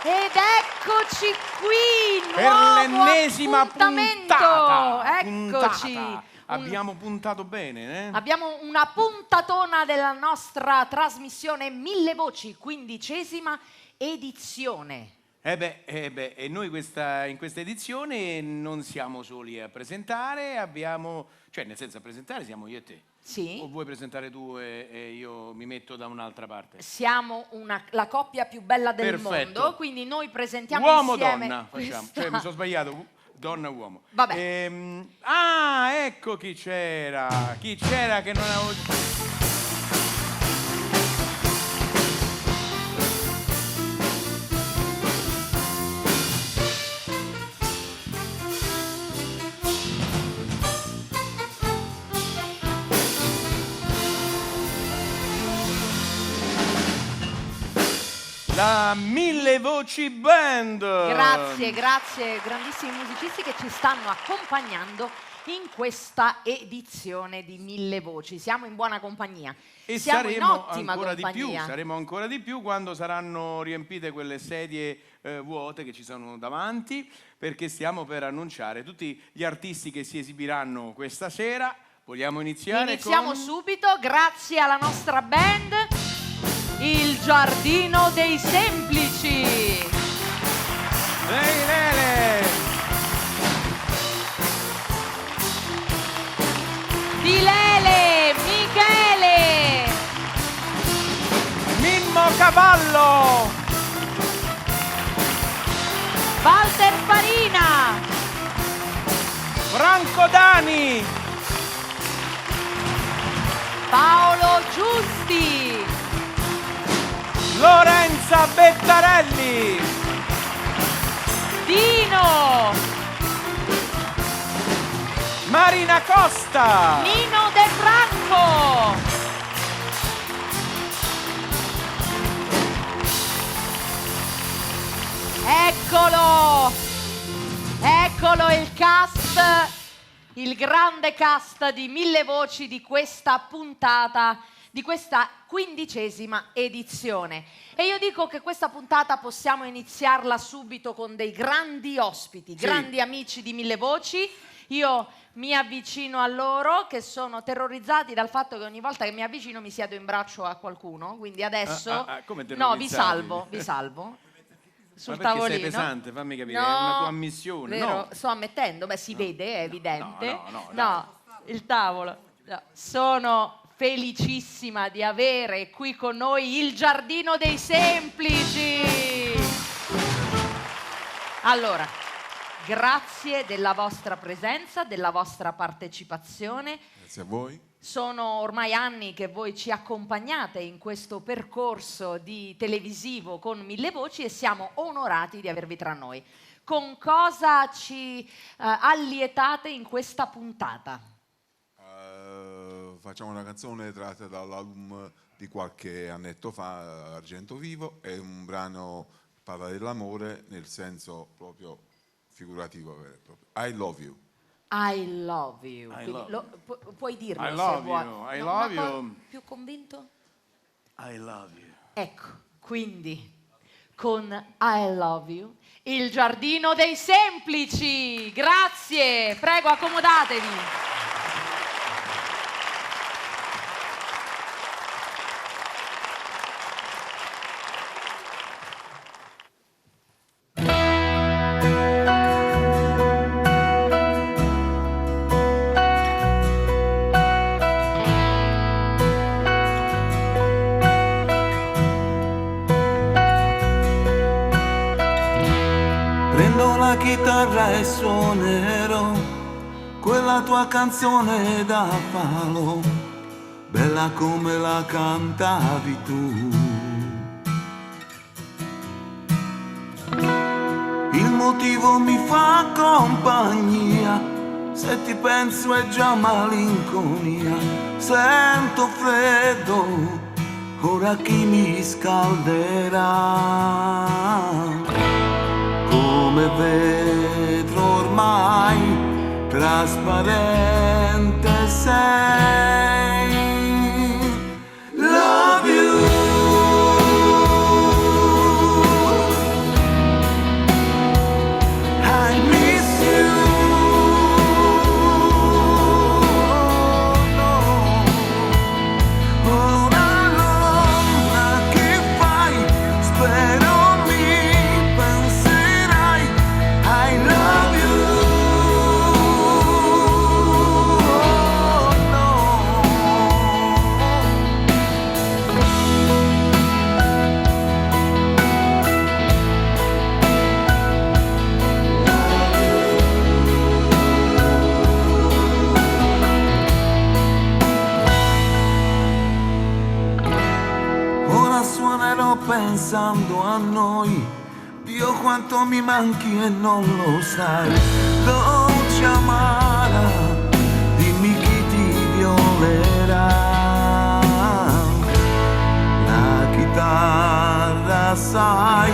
Ed eccoci qui, per nuovo l'ennesima puntata. Eccoci. Abbiamo puntato bene, eh? Abbiamo una puntatona della nostra trasmissione Mille Voci, 15ª edizione. E noi in questa edizione non siamo soli a presentare, cioè nel senso a presentare siamo io e te. Sì. O vuoi presentare tu e io mi metto da un'altra parte? Siamo la coppia più bella del Perfetto. Quindi quindi noi presentiamo insieme Uomo-donna facciamo, cioè mi sono sbagliato, donna-uomo. Vabbè. Ecco chi c'era che non avevo... La Mille Voci Band! Grazie, grandissimi musicisti che ci stanno accompagnando in questa edizione di Mille Voci. Siamo in buona compagnia. E siamo in ottima compagnia. Saremo ancora di più quando saranno riempite quelle sedie vuote che ci sono davanti, perché stiamo per annunciare tutti gli artisti che si esibiranno questa sera. Vogliamo iniziare? Iniziamo subito, grazie alla nostra band. Il Giardino dei Semplici. Lele. Di Lele, Michele. Mimmo Cavallo. Walter Farina. Franco Dani. Paolo Giusti. Lorenza Bettarelli. Dino. Marina Costa. Nino De Franco. Eccolo il cast, il grande cast di Mille Voci di questa puntata, di questa 15ª edizione. E io dico che questa puntata possiamo iniziarla subito con dei grandi ospiti, grandi amici di Mille Voci. Io mi avvicino a loro, che sono terrorizzati dal fatto che ogni volta che mi avvicino mi siedo in braccio a qualcuno, quindi adesso come no, vi terrorizzati? salvo sul Ma perché tavolino. sei pesante, fammi capire, No, è una tua ammissione. vero, No. sto ammettendo, si vede, è evidente. No, il tavolo. No. Sono felicissima di avere qui con noi il Giardino dei Semplici. Allora, grazie della vostra presenza, della vostra partecipazione. Grazie a voi. Sono ormai anni che voi ci accompagnate in questo percorso di televisivo con Mille Voci e siamo onorati di avervi tra noi. Con cosa ci allietate in questa puntata? Facciamo una canzone tratta dall'album di qualche annetto fa, Argento Vivo, è un brano che parla dell'amore nel senso proprio figurativo vero e proprio. I love you. I love you. Puoi dirlo I se love vuoi. you. I love you. Più convinto? I love you. Ecco, quindi con I love you, il Giardino dei Semplici. Grazie, prego accomodatevi. Prendo la chitarra e suonerò quella tua canzone da palo, bella come la cantavi tu. Il motivo mi fa compagnia, se ti penso è già malinconia. Sento freddo, ora chi mi scalderà? Come vetro ormai trasparente sei. Love you. pensando a noi. Dio quanto mi manchi e non lo sai. Dolce amara, dimmi chi ti violerà. La chitarra sai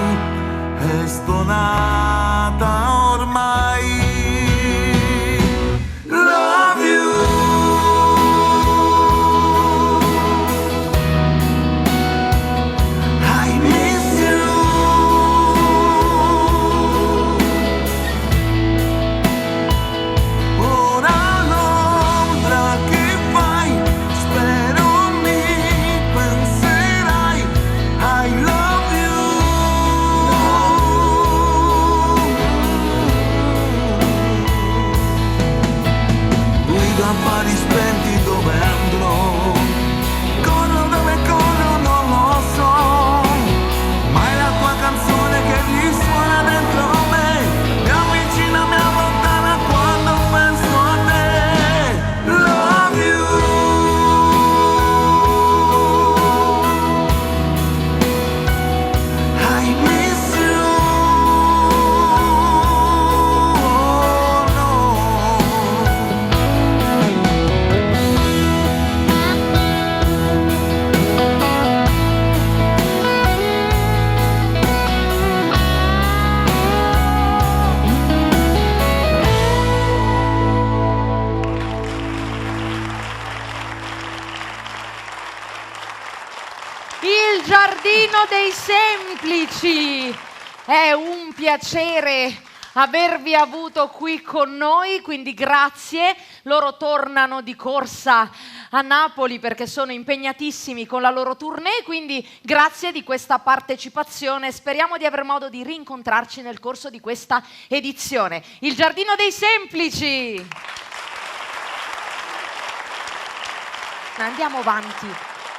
è stonata ormai. Love you. Il Giardino dei Semplici, è un piacere avervi avuto qui con noi, quindi grazie. Loro tornano di corsa a Napoli perché sono impegnatissimi con la loro tournée, quindi grazie di questa partecipazione. Speriamo di aver modo di rincontrarci nel corso di questa edizione. Il Giardino dei Semplici. Andiamo avanti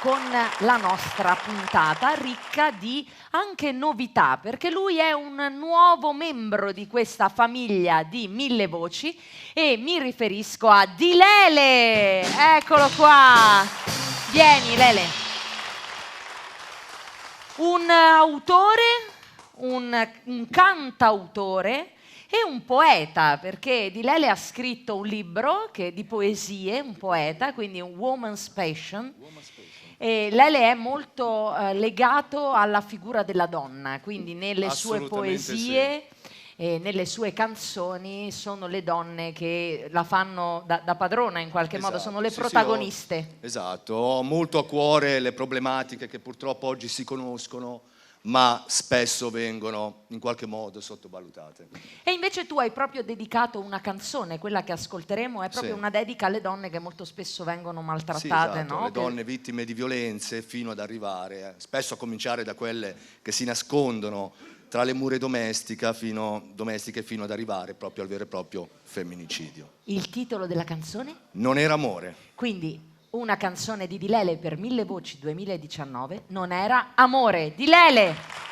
con la nostra puntata ricca di anche novità, perché lui è un nuovo membro di questa famiglia di Mille Voci e mi riferisco a Di Lele. Eccolo qua. Vieni Lele. Un autore, un cantautore e un poeta, perché Di Lele ha scritto un libro che è di poesie, un poeta, quindi un Woman's Passion. E Lele è molto legato alla figura della donna, quindi nelle sue poesie e nelle sue canzoni sono le donne che la fanno da padrona in qualche modo, sono le protagoniste. Esatto, ho molto a cuore le problematiche che purtroppo oggi si conoscono, ma spesso vengono in qualche modo sottovalutate. E invece tu hai proprio dedicato una canzone, quella che ascolteremo è proprio una dedica alle donne che molto spesso vengono maltrattate, esatto, no? Le donne vittime di violenze fino ad arrivare, spesso a cominciare da quelle che si nascondono tra le mura domestiche fino ad arrivare proprio al vero e proprio femminicidio. Il titolo della canzone? Non era amore. Quindi una canzone di Lele per Mille Voci 2019, Non era amore. Di Lele.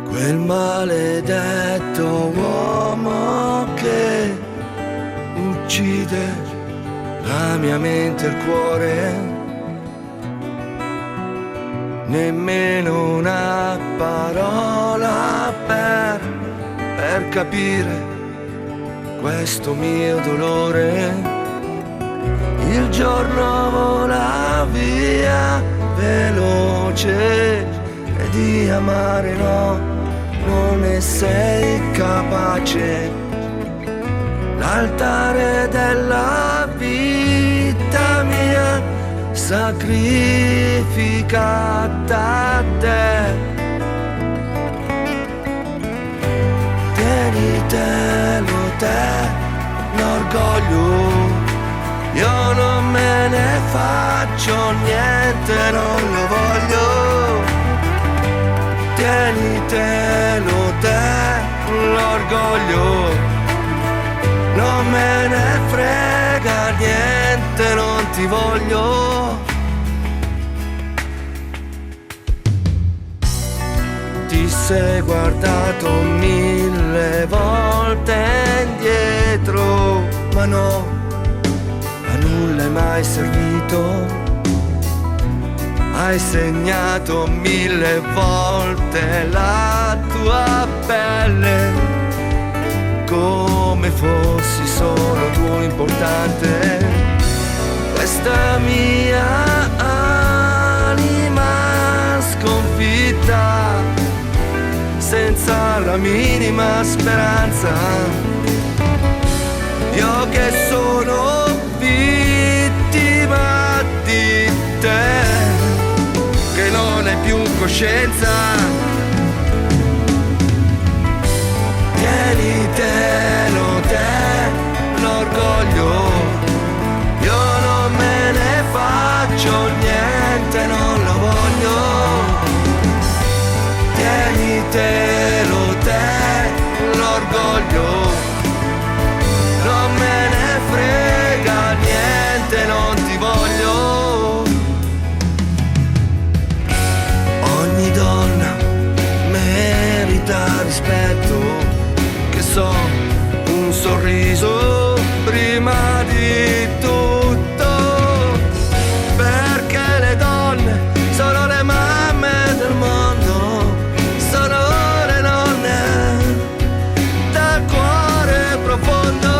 Quel maledetto uomo che uccide la mia mente e il cuore, nemmeno una parola per capire questo mio dolore. Il giorno vola via veloce e di amare no, non ne sei capace. L'altare della vita mia sacrificata a te, tienitelo te, l'orgoglio, io non me ne faccio niente, non lo voglio. tienitelo te, l'orgoglio, non me ne frega niente, non ti voglio. Ti sei guardato 1000 volte indietro, ma no, a nulla è mai servito. Hai segnato 1000 volte la tua pelle, come fossi solo tu importante. Questa mia anima sconfitta, senza la minima speranza, io che sono vittima di te, che non hai più coscienza. Tienitelo te, l'orgoglio, io non me ne faccio niente, non lo voglio. Tienitelo te, l'orgoglio, non me ne frega niente, non ti voglio. Ogni donna merita rispetto, che so, un sorriso prima di tutto, perché le donne sono le mamme del mondo, sono le nonne dal cuore profondo.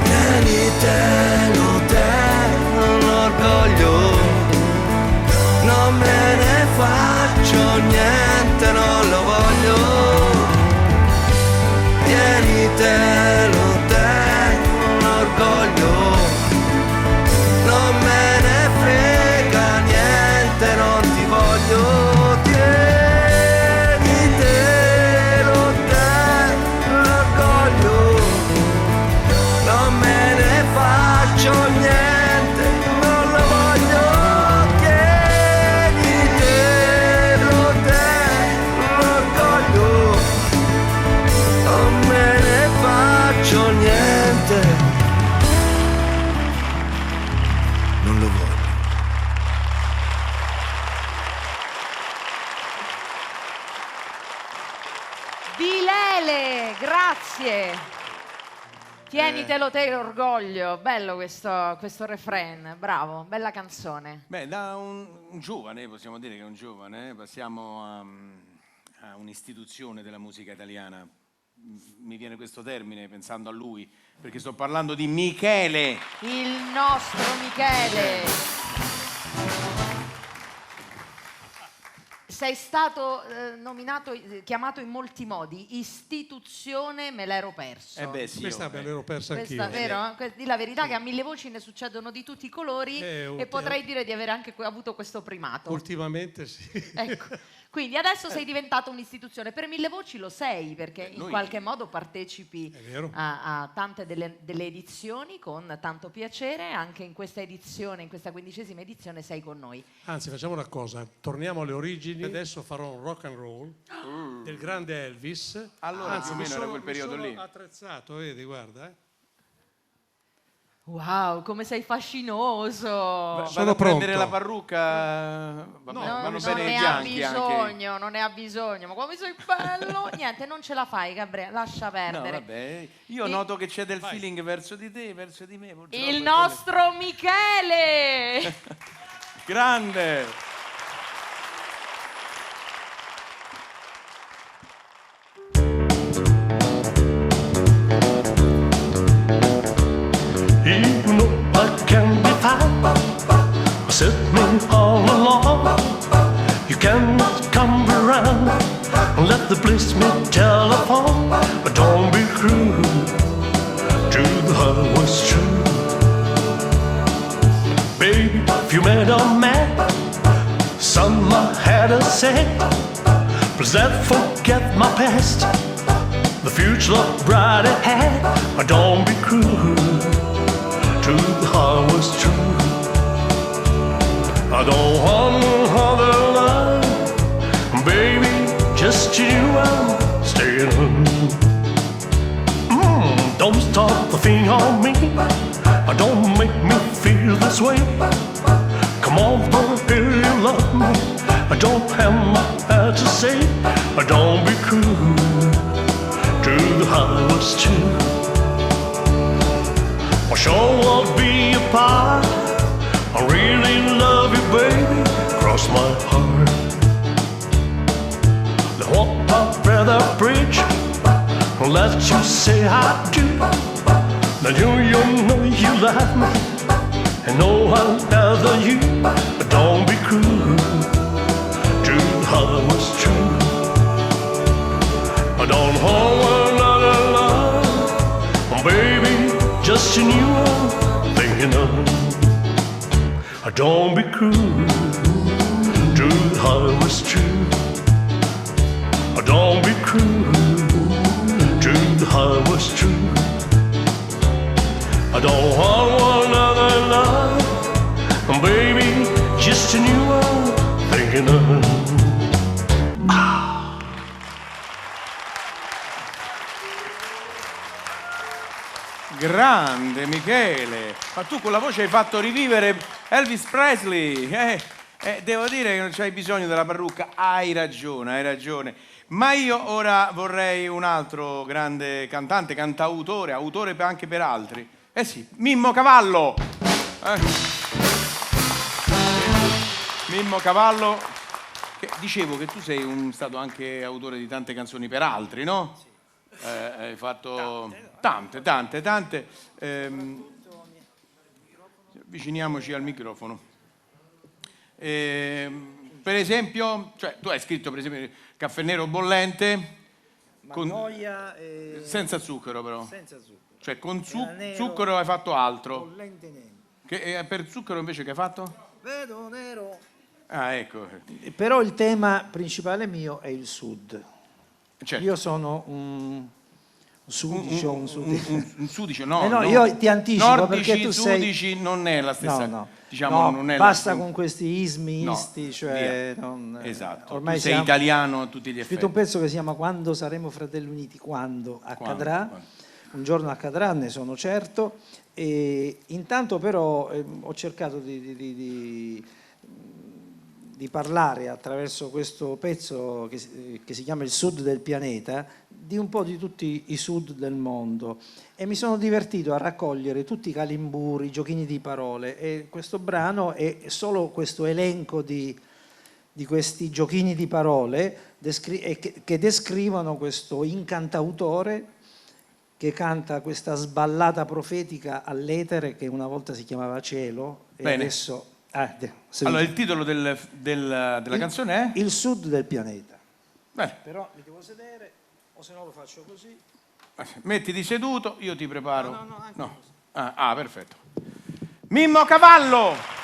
Tienitelo te, l'orgoglio, non me ne faccio niente, non lo voglio. Tienitelo te, l'orgoglio, non me ne frega niente, non ti voglio. Tienitelo te, l'orgoglio, non me ne faccio niente, non lo voglio. Tienitelo te, l'orgoglio, non me ne faccio niente, non lo voglio. Di Lele, grazie. Tienitelo te l'orgoglio, bello questo refrain, bravo, bella canzone. Beh, da un giovane, possiamo dire che è un giovane, passiamo a un'istituzione della musica italiana. Mi viene questo termine pensando a lui, perché sto parlando di Michele. Il nostro Michele. Sei stato nominato, chiamato in molti modi, istituzione me l'ero perso. Beh, sì, Questa me l'ero persa Questa, anch'io. vero? Di la verità che a Mille Voci ne succedono di tutti i colori e potrei dire di avere anche avuto questo primato. Ultimamente sì. Ecco. Quindi adesso sei diventato un'istituzione. Per Mille Voci lo sei, perché in qualche modo partecipi a tante delle edizioni con tanto piacere. Anche in questa edizione, in questa 15ª edizione, sei con noi. Anzi, facciamo una cosa, torniamo alle origini. Adesso farò un rock and roll del grande Elvis. Allora, Anzi, più o meno era quel periodo mi sono lì. attrezzato, vedi, guarda. Wow, come sei fascinoso! Vado a prendere la parrucca. Vabbè, No, vanno non bene i ne ha bianchi anche. bisogno, non ne ha bisogno. Ma come sei bello! Niente, non ce la fai, Gabriele, lascia No, perdere. vabbè. Io noto che c'è del feeling verso di te, verso di me. purtroppo Il è nostro Michele! grande. You know I can be fine. Set me all along. You cannot come around and let the bliss me telephone. But don't be cruel to the heart was true. Baby, if you made a man, some I had to say. Please don't forget my past. The future look bright ahead. But don't be cruel. The heart was true. I don't want other love. just you I'm staying. Don't start the thing on me. Don't make me feel this way. Come on, baby, you love me. I don't have much to say. Don't be cruel to the highest too. I sure will be a part. I really love you, baby. Cross my heart. The walk up the bridge. Let you say I do. Now you know you love me. And no one other you. But don't be cruel to how was true. I don't hold another love, baby, just you I'm thinking of. Don't be cruel to how was true. Don't be cruel to how was true. I don't want one other love, baby, just you I'm thinking of. Grande Michele, ma tu con la voce hai fatto rivivere Elvis Presley. Devo dire che non c'hai bisogno della parrucca, hai ragione. Ma io ora vorrei un altro grande cantante, cantautore, autore anche per altri. Eh sì, Mimmo Cavallo. Mimmo Cavallo, che dicevo che tu sei stato anche autore di tante canzoni per altri, no? Sì. Hai fatto tante. Avviciniamoci al microfono. Per esempio, cioè, tu hai scritto per esempio Caffè Nero Bollente. Magnolia senza zucchero però. Senza zucchero. Cioè con zucchero hai fatto altro. Bollente nero. Per zucchero invece che hai fatto? Vedo nero. Ah, ecco. Però il tema principale mio è il sud. Certo. Io sono un sudicio, un sudicio, no. No, io ti anticipo nordici, perché tu sudici non è la stessa. No. Diciamo, no, non è basta la... con questi ismi, no, isti, cioè esatto. Ormai tu sei italiano a tutti gli effetti. Ho scritto un pezzo che si chiama Quando saremo fratelli uniti, quando accadrà. Un giorno accadrà, ne sono certo. E intanto però ho cercato di parlare attraverso questo pezzo che si chiama Il Sud del pianeta, di un po' di tutti i sud del mondo, e mi sono divertito a raccogliere tutti i calimburi, i giochini di parole, e questo brano è solo questo elenco di questi giochini di parole che descrivono questo incantautore che canta questa sballata profetica all'etere che una volta si chiamava cielo. Bene. E adesso... allora il titolo della canzone è? Il Sud del pianeta. Bene. Però mi devo sedere, o se no lo faccio così. Mettiti seduto, io ti preparo. No. Perfetto. Mimmo Cavallo.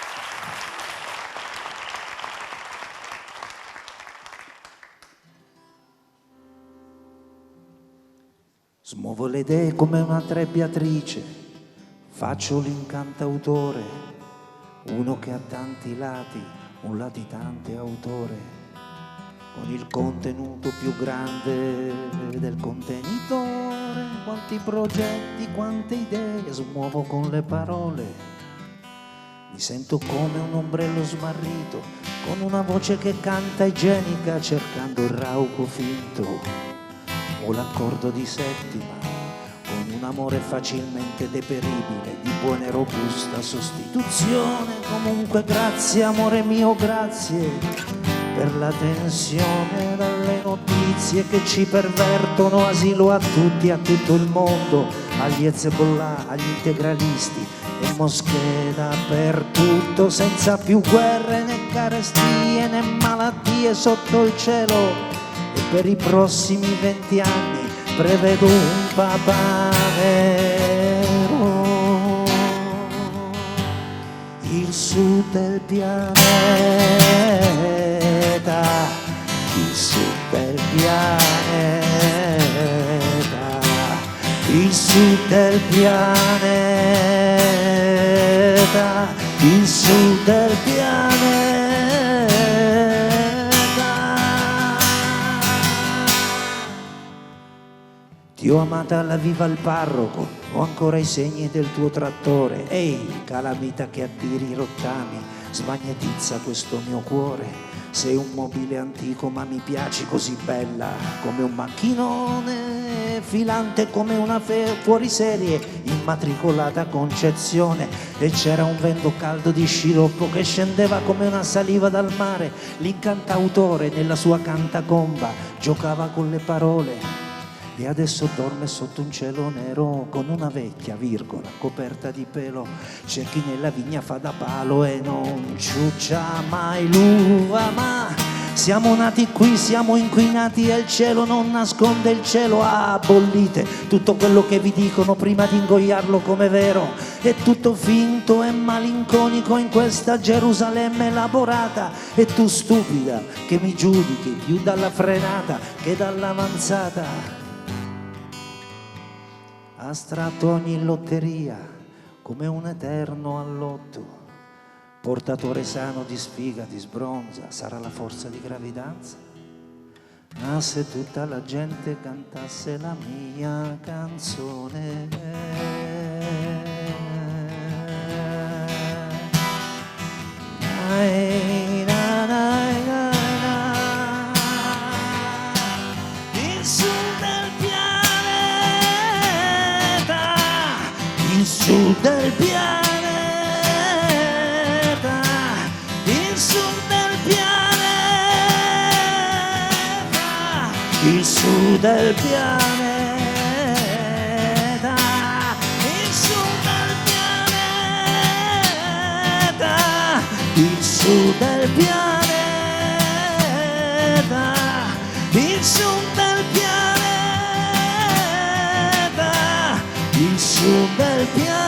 Smuovo le idee come una trebbiatrice, faccio l'incantautore, uno che ha tanti lati, un latitante autore, con il contenuto più grande del contenitore. Quanti progetti, quante idee smuovo con le parole. Mi sento come un ombrello smarrito, con una voce che canta igienica, cercando il rauco finto o l'accordo di settima, con un amore facilmente deperibile, di buona e robusta sostituzione. Comunque grazie amore mio, grazie per la tensione dalle notizie che ci pervertono, asilo a tutti, a tutto il mondo, agli Hezbollah, agli integralisti e moschee dappertutto, senza più guerre né carestie né malattie sotto il cielo. E per i prossimi 20 anni prevedo un papà vero. Il sud del pianeta, il sud del pianeta, il sud del pianeta, il sud del pianeta. Ti ho amata alla viva il parroco, ho ancora i segni del tuo trattore. Ehi, calamita che attiri i rottami, smagnetizza questo mio cuore. Sei un mobile antico ma mi piaci così bella, come un macchinone, filante come una fuoriserie, immatricolata a Concezione. E c'era un vento caldo di sciroppo che scendeva come una saliva dal mare. L'incantautore nella sua cantacomba giocava con le parole. E adesso dorme sotto un cielo nero con una vecchia virgola coperta di pelo. C'è chi nella vigna fa da palo e non ciuccia mai l'uva, ma siamo nati qui, siamo inquinati e il cielo non nasconde il cielo. Ah, bollite tutto quello che vi dicono prima di ingoiarlo come vero. È tutto finto e malinconico in questa Gerusalemme elaborata. E tu stupida che mi giudichi più dalla frenata che dall'avanzata. Astratto ogni lotteria come un eterno allotto, portatore sano di sfiga, di sbronza, sarà la forza di gravidanza? Ma se tutta la gente cantasse la mia canzone, il sud del pianeta, il sud del pianeta, il sud del pianeta, il sud del pianeta, il sud del pianeta, il sud del pianeta, il sud del pianeta.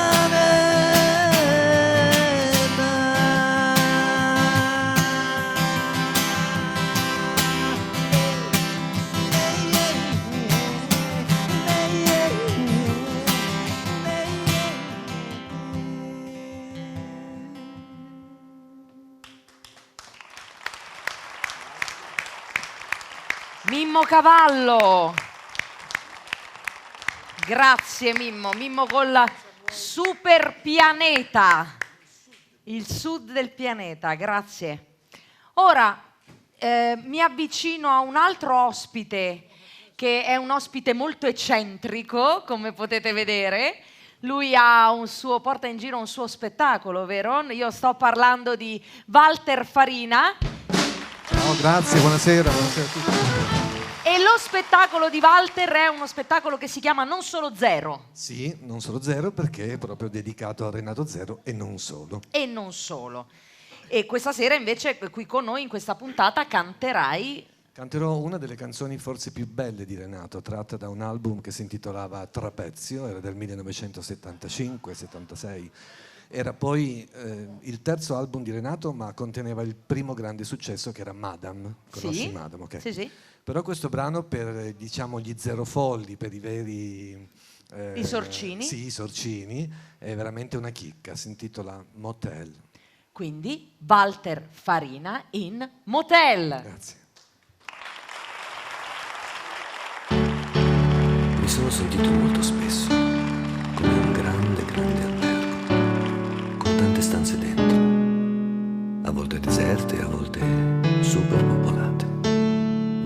Mimmo Cavallo. Grazie Mimmo. Mimmo col super pianeta. Il sud del pianeta, grazie. Ora mi avvicino a un altro ospite che è un ospite molto eccentrico, come potete vedere. Lui porta in giro un suo spettacolo, vero? Io sto parlando di Walter Farina. Ciao, grazie, buonasera a tutti. E lo spettacolo di Walter è uno spettacolo che si chiama Non Solo Zero. Sì, Non Solo Zero perché è proprio dedicato a Renato Zero e non solo. E non solo. E questa sera invece qui con noi in questa puntata Canterò una delle canzoni forse più belle di Renato, tratta da un album che si intitolava Trapezio, era del 1975-76. Era poi il terzo album di Renato, ma conteneva il primo grande successo che era Madame. Conosci Sì? Madame? Ok. Sì, sì. Però questo brano per, diciamo, gli zerofolli, per i veri... I sorcini? Sì, i sorcini, è veramente una chicca, si intitola Motel. Quindi Walter Farina in Motel. Grazie. Mi sono sentito molto spesso come un grande, grande albergo, con tante stanze dentro, a volte deserte, a volte super popolate,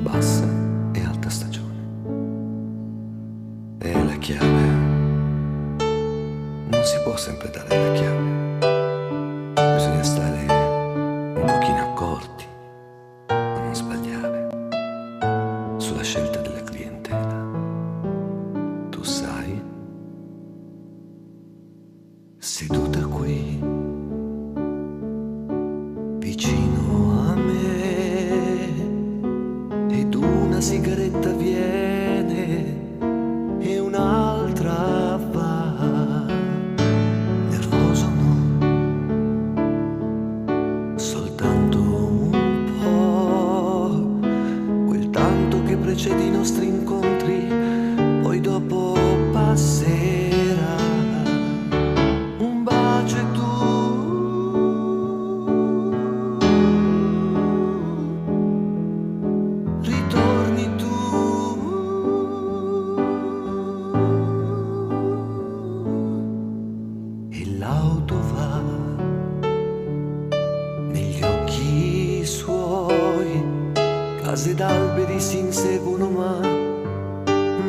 bassa e alta stagione. E la chiave, non si può sempre dare la chiave, bisogna stare un pochino accorti, ma non sbagliare sulla scelta della clientela. Tu sai, seduta qui, vicino a me, ed una sigaretta viene e un'altra va. Nervoso no,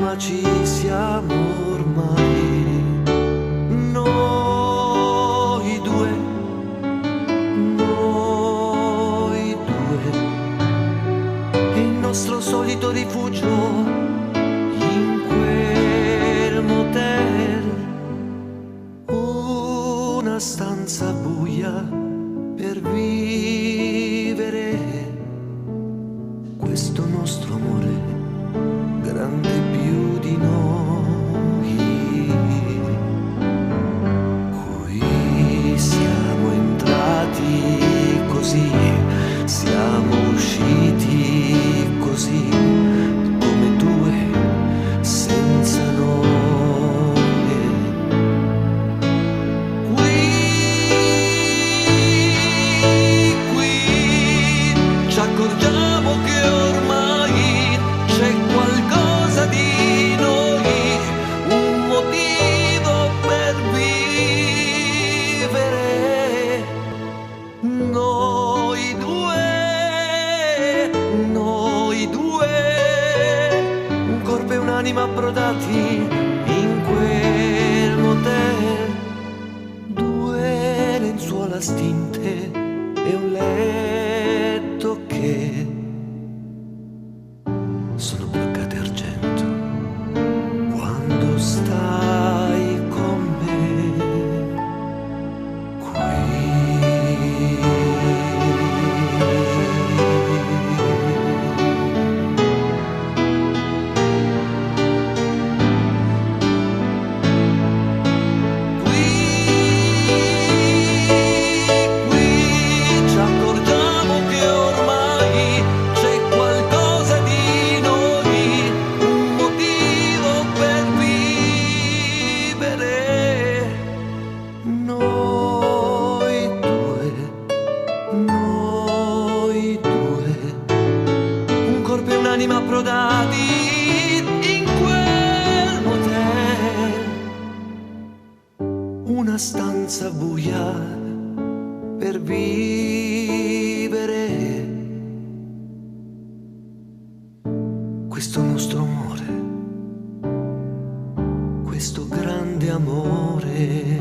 ma ci siamo ormai. Noi due, il nostro solito rifugio in quel motel, una stanza buia per vivere questo nostro amore grande più di noi. Qui siamo entrati così, siamo usciti così, come due senza nome. Qui ci accorgiamo che ormai c'è qualcosa di noi, un motivo per vivere. Noi due, un corpo e un'anima approdati in quel motel, due lenzuola stinte e un letto che sono bloccate argento quando stai con me. Qui ci accorgiamo che ormai c'è qualcosa di noi, un motivo per vivere. Noi due, un corpo e un'anima approdati in quel motel, una stanza buia per vivere questo nostro amore, questo grande amore,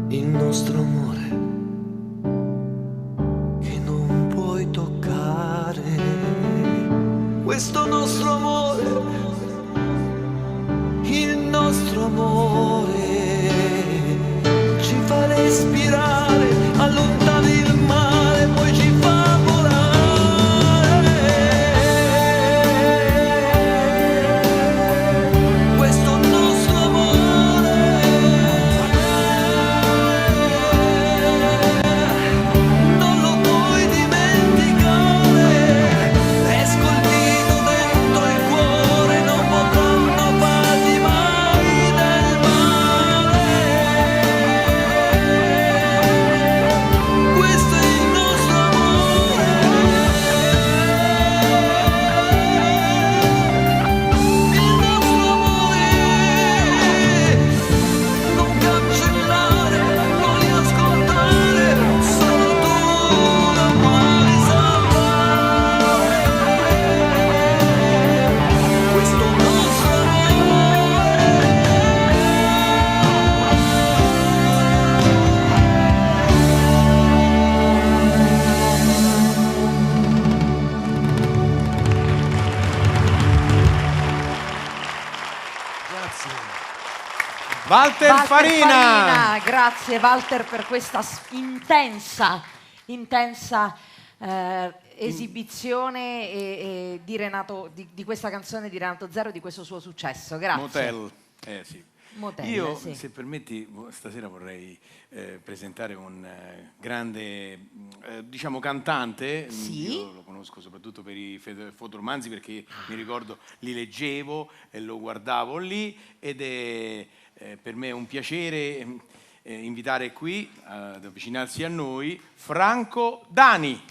il nostro amore che non puoi toccare, questo nostro amore, il nostro amore ci fa respirare, allontana il male, poi ci fa volare. Questo nostro amore non lo puoi dimenticare, è scolpito dentro il cuore, non potranno farti mai del male. Questo è il nostro amore, non cancellare, non riascoltare, solo tu lo puoi salvare. Questo nostro Walter Farina. Grazie Walter per questa intensa esibizione di Renato, di questa canzone di Renato Zero, di questo suo successo. Grazie. Motel. Sì. Motel, Io, sì. se permetti, stasera vorrei presentare un grande, diciamo, cantante. Sì. Io lo conosco soprattutto per i fotoromanzi, perché mi ricordo li leggevo e lo guardavo lì, ed è per me un piacere invitare qui ad avvicinarsi a noi Franco Dani.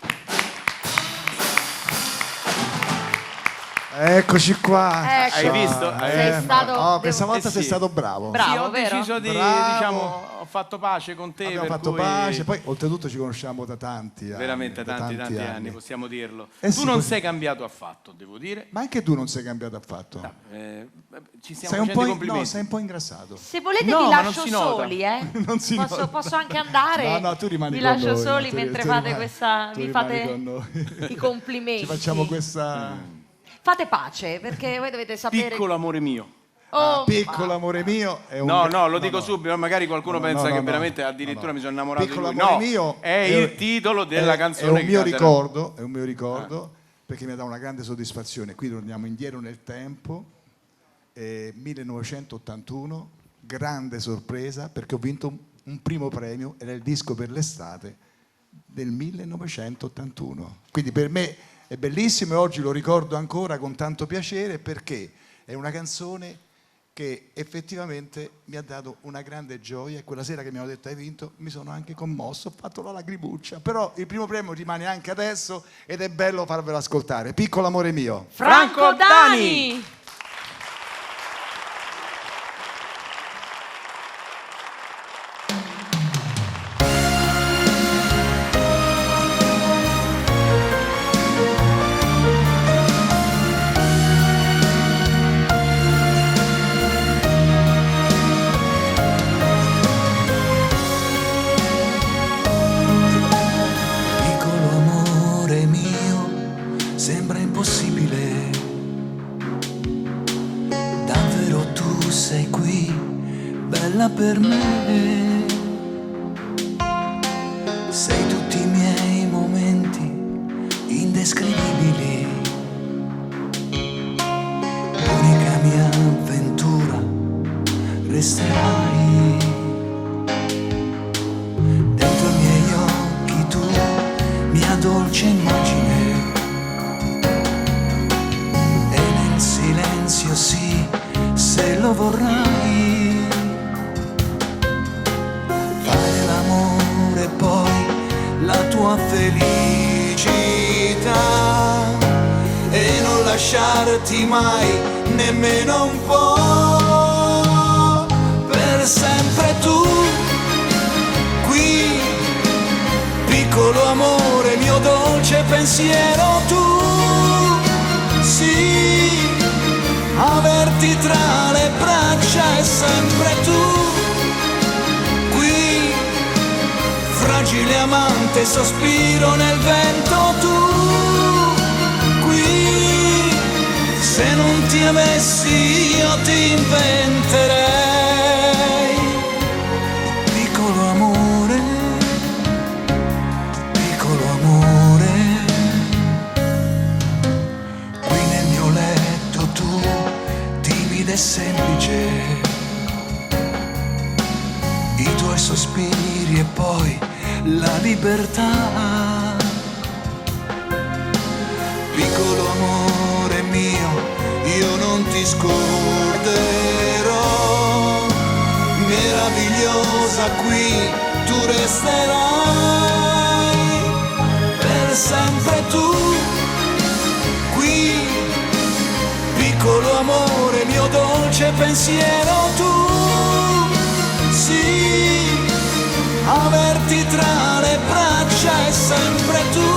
Eccoci qua. Ecco. Hai visto? Sei stato... Oh, questa devo- volta sei sì. stato bravo. Bravo, Sì, ho vero? deciso di, Bravo. diciamo, ho fatto pace con te. Abbiamo per fatto cui- pace, poi oltretutto ci conosciamo da tanti anni. Veramente da tanti anni, possiamo dirlo. Eh Tu sì, non poi- sei cambiato affatto, devo dire. Ma anche tu non sei cambiato affatto. Ci stiamo Sei un, facendo po i complimenti. no, sei un po' ingrassato. Se volete No, vi ma non lascio si nota. soli, eh? Non si nota. Posso anche andare? No, no, tu rimani Vi con lascio noi, soli tu mentre rimani- fate questa... tu Vi rimani fate con noi. i complimenti. Ci facciamo questa... Fate pace, perché voi dovete sapere... Piccolo amore mio. Oh, piccolo amore mio è un... No, lo dico subito, magari qualcuno No, pensa no, che no, veramente no, addirittura no. mi sono innamorato Piccolo di lui. amore No, mio è il titolo della canzone. È un che mio canterò. ricordo, è un mio ricordo, perché mi dà una grande soddisfazione. Qui torniamo indietro nel tempo, 1981, grande sorpresa, perché ho vinto un primo premio, era il disco per l'estate del 1981. Quindi per me è bellissimo e oggi lo ricordo ancora con tanto piacere, perché è una canzone che effettivamente mi ha dato una grande gioia, e quella sera che mi hanno detto hai vinto mi sono anche commosso, ho fatto la lacrimuccia, però il primo premio rimane anche adesso ed è bello farvelo ascoltare. Piccolo amore mio. Franco Dani! Piccolo amore mio, sembra impossibile. Davvero tu sei qui, bella per me. Sei tutti i miei momenti indescrivibili. L'unica mia avventura resterai. Dentro i miei occhi tu, mia dolce immagine, e nel silenzio sì, se lo vorrai, fare l'amore poi la tua felicità, e non lasciarti mai nemmeno un po', per sempre tu qui. Piccolo amore, mio dolce pensiero, tu sì, averti tra le braccia e sempre tu qui, fragile amante, sospiro nel vento, tu qui, se non ti avessi io ti inventerei. Piccolo amore, piccolo amore, qui nel mio letto tu, timida e semplice, i tuoi sospiri e poi la libertà. Piccolo amore mio, io non ti scorderò, meravigliosa qui tu resterai, per sempre tu qui. Piccolo amore, mio dolce pensiero, tu sì, averti tra le braccia e sempre tu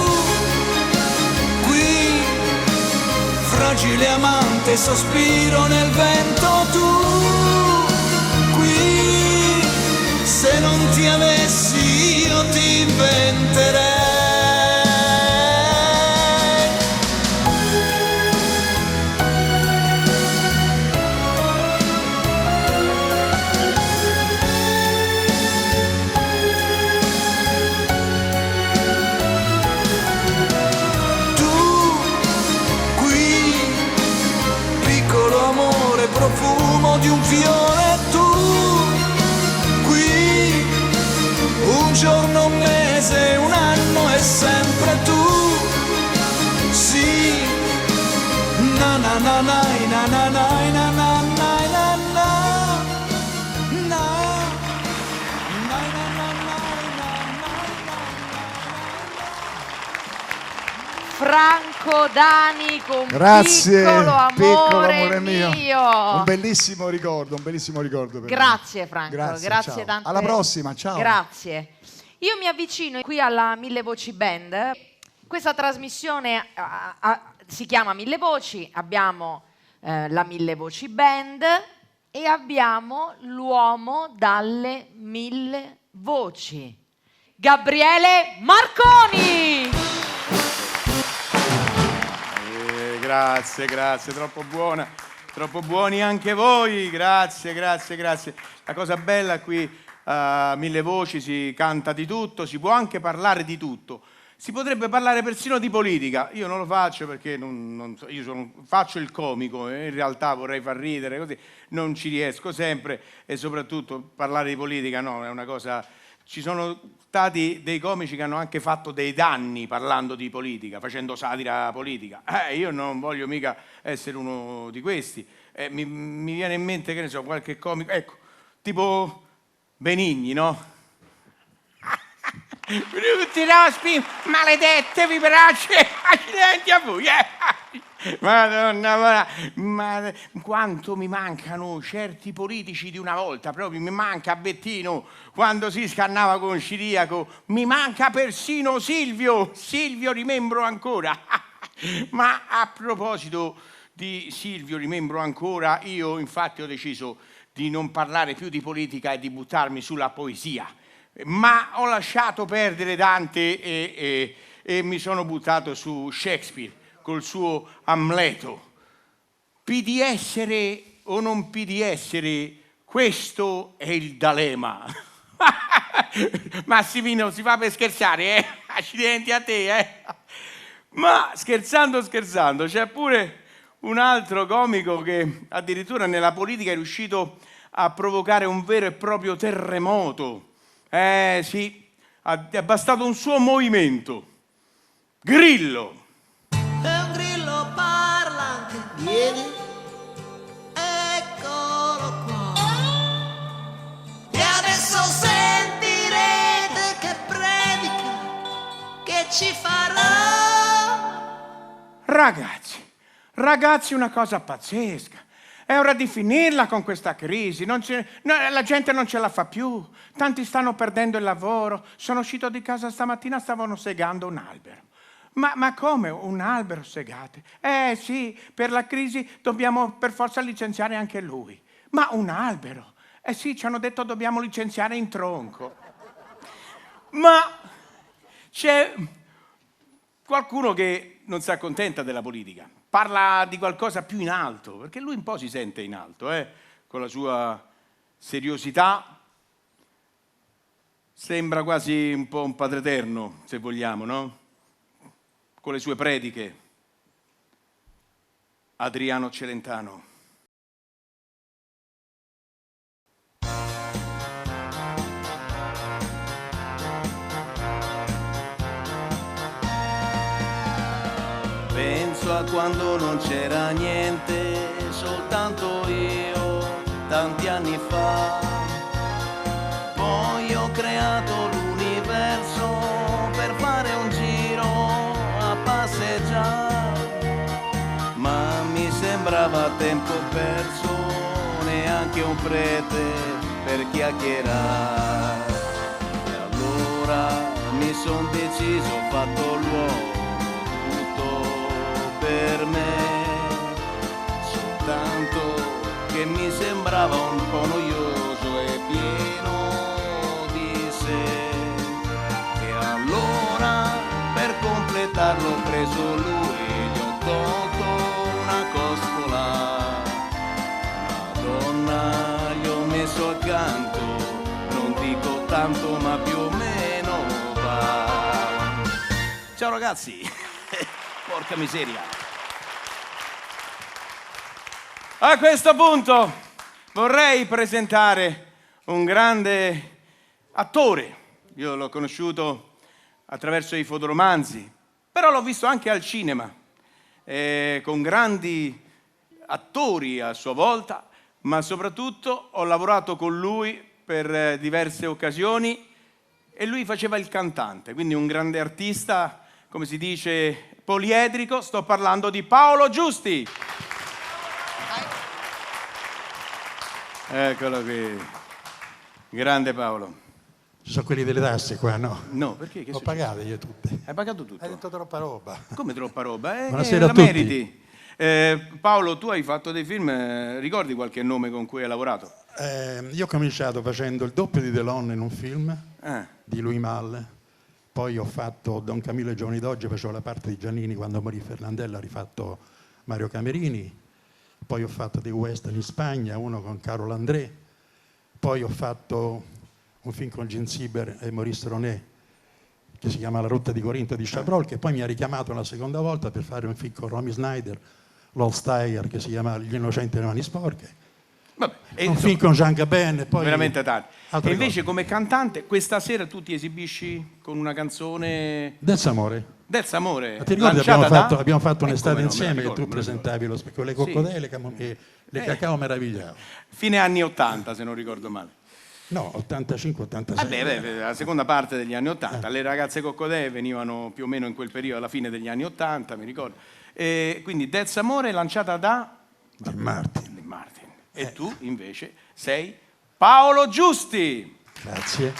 qui, fragile amante, sospiro nel vento, tu qui, se non ti avessi io ti inventerei. Profumo di un fiore, tu qui, un giorno, un mese, un anno e sempre tu, sì, na na na na na na na na na na na Franco tuo Danico, un Grazie, piccolo amore mio. mio. Un bellissimo ricordo per me. Grazie Franco, Grazie, grazie ciao. tante. Alla prossima, ciao. Grazie. Io mi avvicino qui alla Mille Voci Band. Questa trasmissione si chiama Mille Voci, abbiamo la Mille Voci Band e abbiamo l'uomo dalle 1000 voci, Gabriele Marconi. Grazie, troppo buoni anche voi, grazie. La cosa bella qui a Mille Voci si canta di tutto, si può anche parlare di tutto. Si potrebbe parlare persino di politica, io non lo faccio perché faccio il comico e in realtà vorrei far ridere, così non ci riesco sempre e soprattutto parlare di politica no, è una cosa... Ci sono stati dei comici che hanno anche fatto dei danni parlando di politica, facendo satira politica. Io non voglio mica essere uno di questi. Mi viene in mente, che ne so, qualche comico, ecco, tipo Benigni, no? Brutti rospi, maledetti viperacci, accidenti a voi, Madonna, ma quanto mi mancano certi politici di una volta, proprio mi manca Bettino quando si scannava con Ciriaco, mi manca persino Silvio rimembro ancora. Ma a proposito di Silvio rimembro ancora, io infatti ho deciso di non parlare più di politica e di buttarmi sulla poesia. Ma ho lasciato perdere Dante e mi sono buttato su Shakespeare col suo Amleto. Di essere o non di essere, questo è il dilemma. Massimino, si fa per scherzare, Accidenti a te, Ma scherzando, c'è pure un altro comico che addirittura nella politica è riuscito a provocare un vero e proprio terremoto. Sì, è bastato un suo movimento. Grillo. E un grillo parla anche, vieni, eccolo qua. E adesso sentirete che predica, che ci farà. Ragazzi, una cosa pazzesca. È ora di finirla con questa crisi, la gente non ce la fa più, tanti stanno perdendo il lavoro, sono uscito di casa stamattina, stavano segando un albero. Ma come un albero segate? Sì, per la crisi dobbiamo per forza licenziare anche lui. Ma un albero? Sì, ci hanno detto dobbiamo licenziare in tronco. Ma c'è qualcuno che non si accontenta della politica. Parla di qualcosa più in alto, perché lui un po' si sente in alto, con la sua seriosità. Sembra quasi un po' un Padre Eterno, se vogliamo, no? Con le sue prediche. Adriano Celentano. Penso a quando non c'era niente, soltanto io, tanti anni fa. Poi ho creato l'universo per fare un giro a passeggiare. Ma mi sembrava tempo perso, neanche un prete per chiacchierare. E allora mi son deciso, ho fatto l'uomo per me, soltanto che mi sembrava un po' noioso e pieno di sé. E allora per completarlo ho preso lui e gli ho tolto una costola. Madonna, gli ho messo accanto, non dico tanto ma più o meno va. Ciao ragazzi. Porca miseria. A questo punto vorrei presentare un grande attore. Io l'ho conosciuto attraverso i fotoromanzi, però l'ho visto anche al cinema, con grandi attori a sua volta, ma soprattutto ho lavorato con lui per diverse occasioni e lui faceva il cantante, quindi un grande artista come si dice, poliedrico, sto parlando di Paolo Giusti. Eccolo qui, grande Paolo. Ci sono quelli delle tasse qua, no? No, perché? Che Ho pagate io tutte. Hai pagato tutto? Hai detto troppa roba. Come troppa roba? Buonasera la a tutti. meriti. Paolo, tu hai fatto dei film, ricordi qualche nome con cui hai lavorato? Io ho cominciato facendo il doppio di Delon in un film Ah. di Louis Malle, poi ho fatto Don Camillo e Giovani d'Oggi, facevo la parte di Giannini quando morì Fernandella, ha rifatto Mario Camerini, poi ho fatto dei western in Spagna, uno con Carol André, poi ho fatto un film con Gene Sieber e Maurice Ronet che si chiama La rotta di Corinto di Chabrol, che poi mi ha richiamato una seconda volta per fare un film con Romy Schneider, Lord Steyer, che si chiama Gli innocenti e le mani sporche. Vabbè, Un film con Jean Gabin e poi veramente tanti. altre E invece cose. come cantante, questa sera tu ti esibisci con una canzone Del Samore. del Samore. Ma ti ricordi lanciata abbiamo fatto un'estate come no, me la insieme ricordo, che tu me la ricordo. presentavi con le coccodelle e le cacao meravigliavo. Fine anni 80, se non ricordo male. No, 85-86. Vabbè, la seconda parte degli anni 80. Le ragazze coccodè venivano più o meno in quel periodo, alla fine degli anni 80, mi ricordo. Quindi Del Samore lanciata da Dean Martin. E tu invece sei Paolo Giusti. Grazie.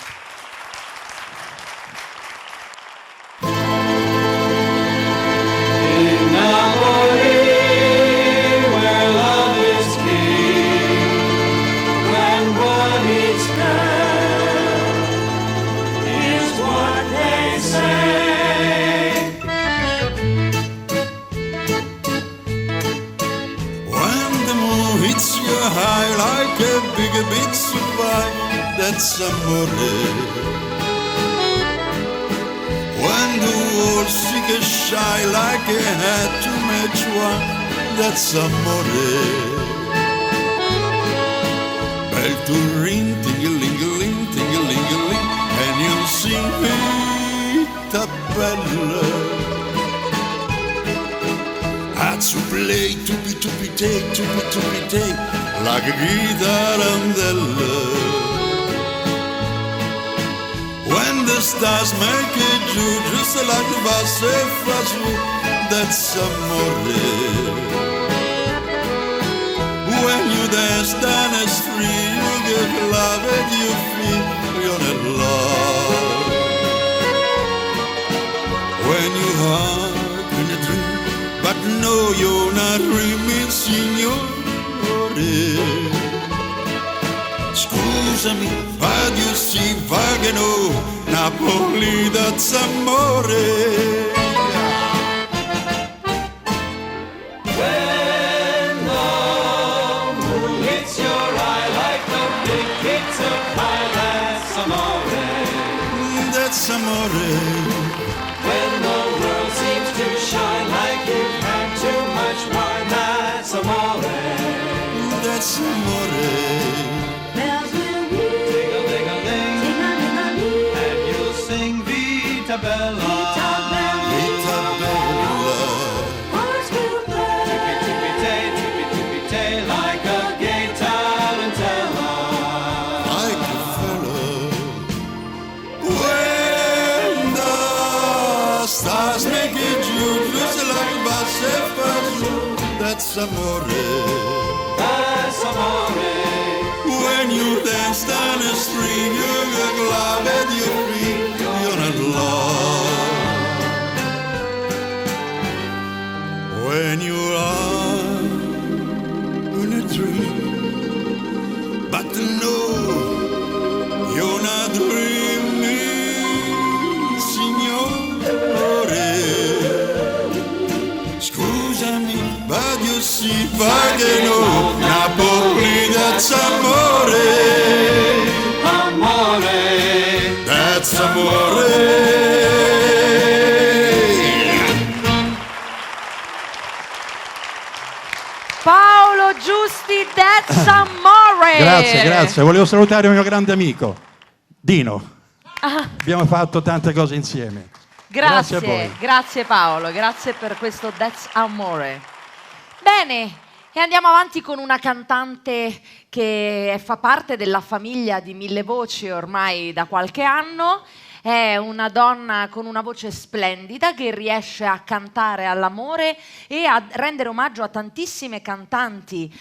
When the moon hits you high like a big pizza pie, that's amore. When the world seek a shy like a hat to match one, that's amore. Bell to ring, ting-a-ling-a-ling, ting-a-ling-a-ling, and you sing vita bella. To play, to be take, like a guitarandella. When the stars make it true, just like the basse fragile, that's amore. When you dance down the street, you get love and you feel you're in love. When you hug in a dream, but no, you're not dreaming, signore. Scusami, voglio sì, vagano, Napoli that's amore. When the moon hits your eye like a big pizza pie, that's amore. That's amore. When the world seems to shine like you've had too much wine, that's amore. That's amore. Bells will ring, ting-a-ling-a-ling, ting-a-ling-a-ling, and you'll sing Vita Bella. Vita bella. Hearts will play, tippy-tippy-tay, like a gay tarantella. Like a fellow. When the stars make it true, just like basse fragile, that's amore. That's amore. When you dance down the street, you get glad and you feel you're in love. When you are in a dream, but no, you're not dreaming, signore. Scusami, voglio sì, vagano, Napoli that's amore. Amore. That's amore. Paolo Giusti, that's amore. Grazie. Volevo salutare un mio grande amico, Dino. Ah, Abbiamo fatto tante cose insieme. Grazie a voi. grazie Paolo, grazie per questo That's Amore. Bene, e andiamo avanti con una cantante che fa parte della famiglia di Mille Voci ormai da qualche anno. È una donna con una voce splendida che riesce a cantare all'amore e a rendere omaggio a tantissime cantanti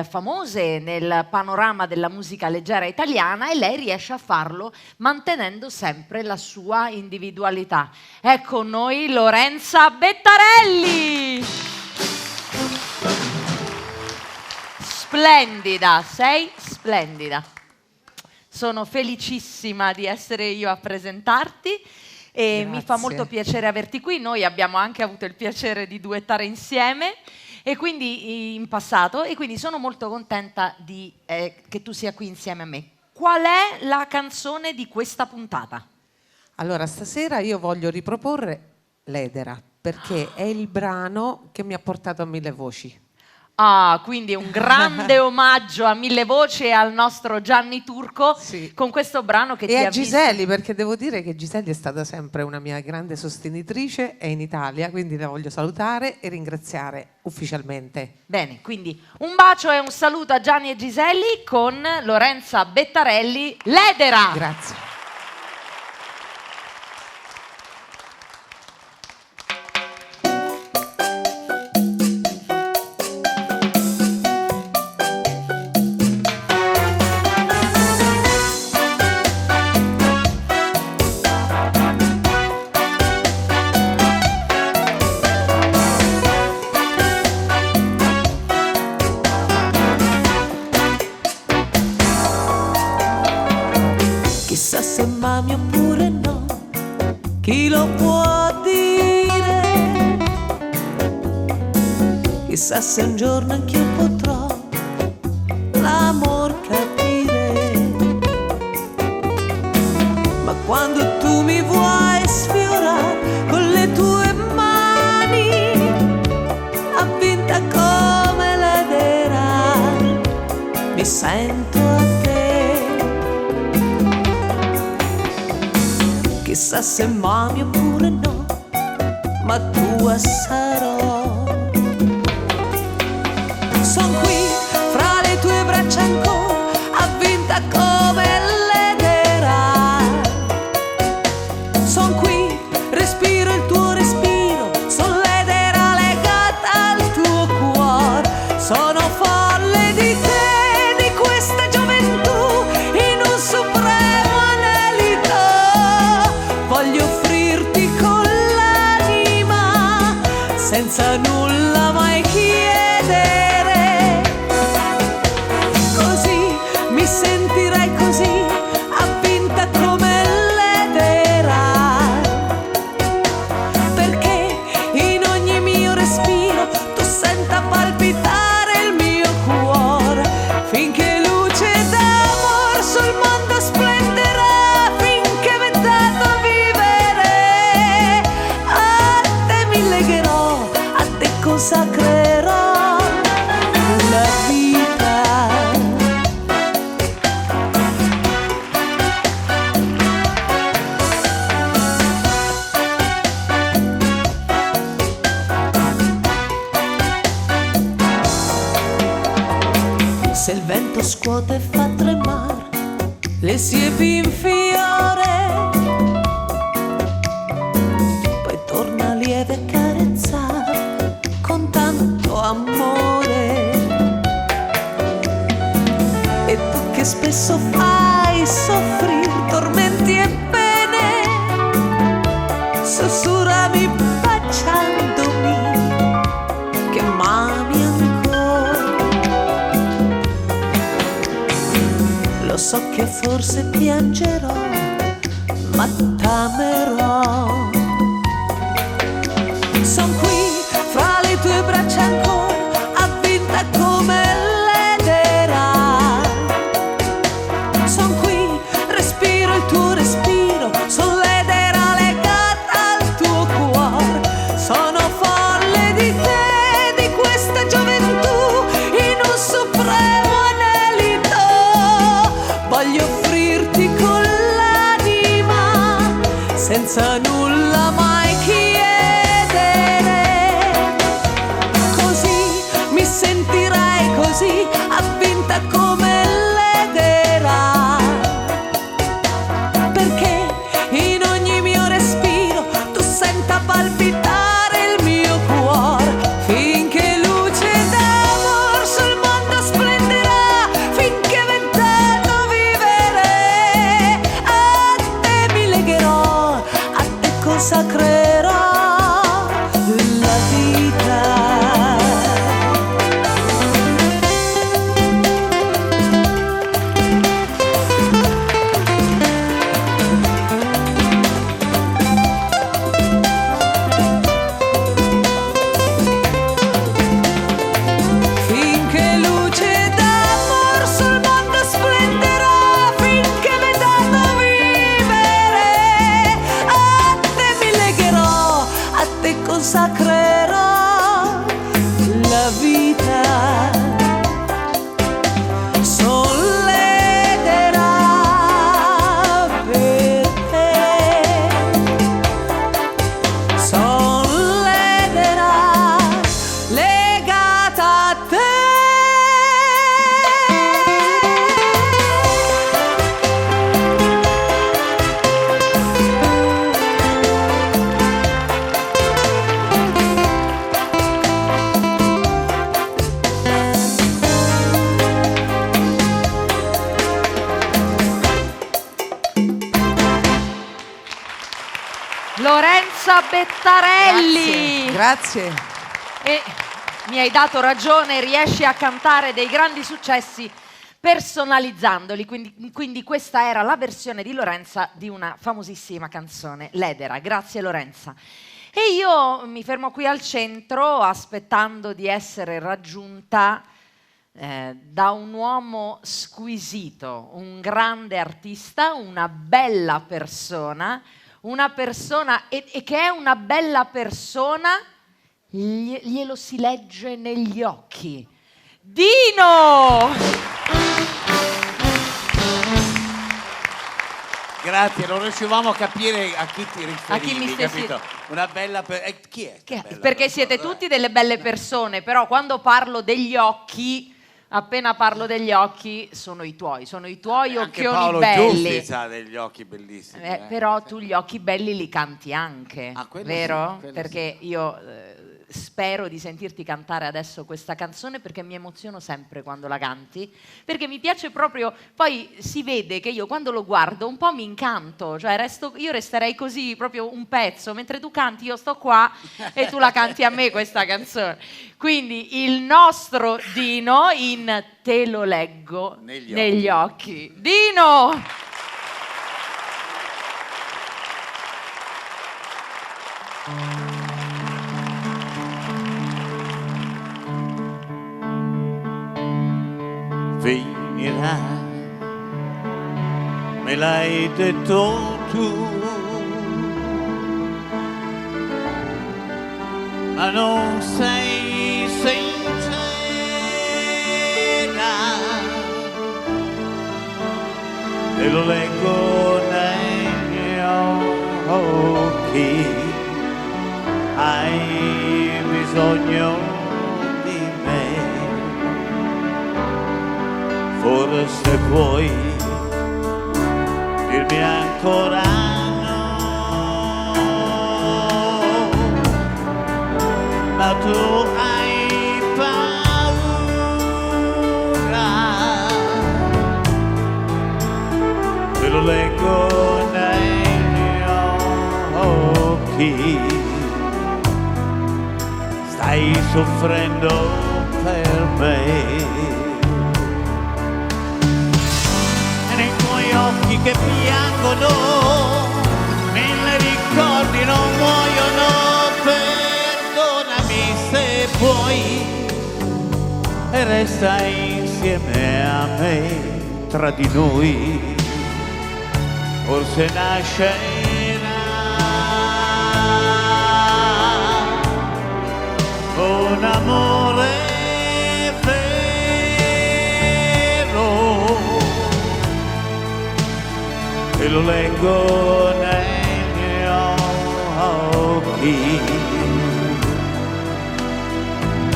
famose nel panorama della musica leggera italiana, e lei riesce a farlo mantenendo sempre la sua individualità. È con noi Lorenza Bettarelli. Splendida, sei splendida. Sono felicissima di essere io a presentarti e mi fa molto piacere averti qui. Noi abbiamo anche avuto il piacere di duettare insieme e quindi in passato, e quindi sono molto contenta che tu sia qui insieme a me. Qual è la canzone di questa puntata? Allora, stasera io voglio riproporre Ledera, perché è il brano che mi ha portato a Mille Voci. Ah, quindi un grande omaggio a Mille Voci e al nostro Gianni Turco con questo brano che ti ha E a Giselli, perché devo dire che Giselli è stata sempre una mia grande sostenitrice, è in Italia, quindi la voglio salutare e ringraziare ufficialmente. Bene, quindi un bacio e un saluto a Gianni e Giselli con Lorenza Bettarelli, Ledera. Grazie. Chissà se mami oppure no, chi lo può dire? Chissà se un giorno anch'io potrò l'amor capire. Ma quando tu mi vuoi sfiorare con le tue mani, avvinta come Ledera, mi sento a te. Chissà se mami oppure no, ma tua sarò. Son qui fra le tue braccia ancora, avvinta come Ledera. Son qui, respiro il tuo respiro, son Ledera legata al tuo cuore. Sono folle di te, di questa gioventù, in un supremo anelito. Voglio offrirti con l'anima, senza nulla mai chiedere. Così mi sentirai così, avvinta come Ledera. Perché in ogni mio respiro tu senta palpitare il mio cuore. Finché luce d'amor sul mondo splenderà, finché m'è dato vivere. A te mi legherò, a te consacrerò la vita. Se il vento scuote e fa tremare le siepi in fiore, poi torna lieve a carezzare con tanto amore. E tu che spesso fai soffrire tormenti e pene, sussurrami baciandomi che m'ami ancora. Lo so che forse piangerò, ma t'amerò. Son qui fra le tue braccia ancora, avvinta come Ledera. Son qui, respiro il tuo respiro, son Ledera legata al tuo cuore. Sono folle di te, di questa gioventù, in un supremo anelito. Voglio offrirti con l'anima, senza nulla mai chiedere. Così mi sentirai così, avvinta come Ledera. Perché in ogni Lorenza Bettarelli. Grazie. E mi hai dato ragione, riesci a cantare dei grandi successi personalizzandoli, quindi questa era la versione di Lorenza di una famosissima canzone, Ledera. Grazie Lorenza. E io mi fermo qui al centro aspettando di essere raggiunta da un uomo squisito, un grande artista, una bella persona, e che è una bella persona glielo si legge negli occhi. Dino! Grazie, non riuscivamo a capire a chi ti riferivi, A chi mi stessi- capito? Una bella chi è? sta bella Perché persona? siete tutti delle belle persone, però quando parlo degli occhi, appena parlo degli occhi, sono i tuoi Anche occhioni Paolo belli. Giusti ha degli occhi bellissimi. Però tu gli occhi belli li canti anche, quello vero? sì, quello Perché io spero di sentirti cantare adesso questa canzone, perché mi emoziono sempre quando la canti, perché mi piace proprio, poi si vede che io quando lo guardo un po' mi incanto, cioè io resterei così proprio un pezzo, mentre tu canti io sto qua e tu la canti a me questa canzone. Quindi il nostro Dino in Te lo leggo negli occhi. Dino! Finirà, me l'hai detto tu, ma non sei sincera, te lo leggo negli occhi, hai bisogno forse puoi dirmi ancora no, ma tu hai paura, te lo leggo negli occhi, stai soffrendo per me. Occhi che piangono, mille ricordi non muoiono, perdonami se puoi, e resta insieme a me, tra di noi, forse nascerà un amore e lo leggo negli occhi,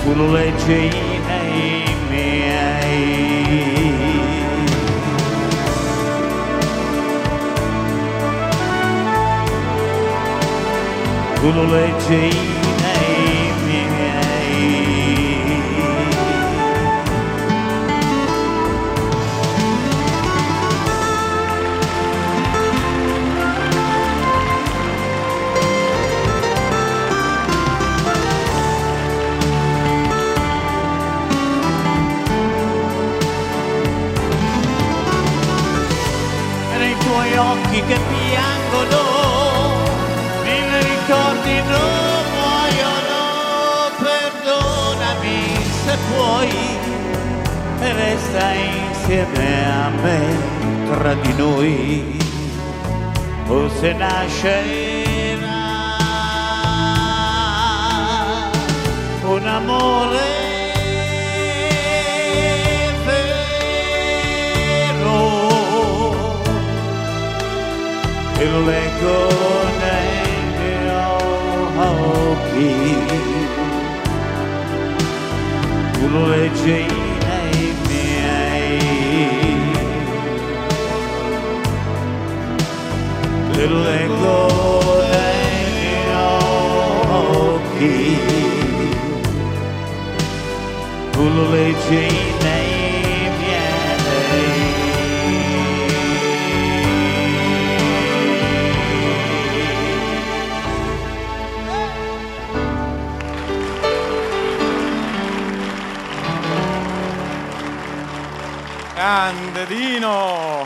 tu lo leggi nei miei. Tu lo leggi nei miei. Occhi che piangono, mille ricordi non muoiono, perdonami se puoi, e resta insieme a me, tra di noi, forse nascerà un amore e lo leggo negli occhi, tu lo leggi nei miei, e lo leggo negli occhi, tu lo leggi nei Grande Dino!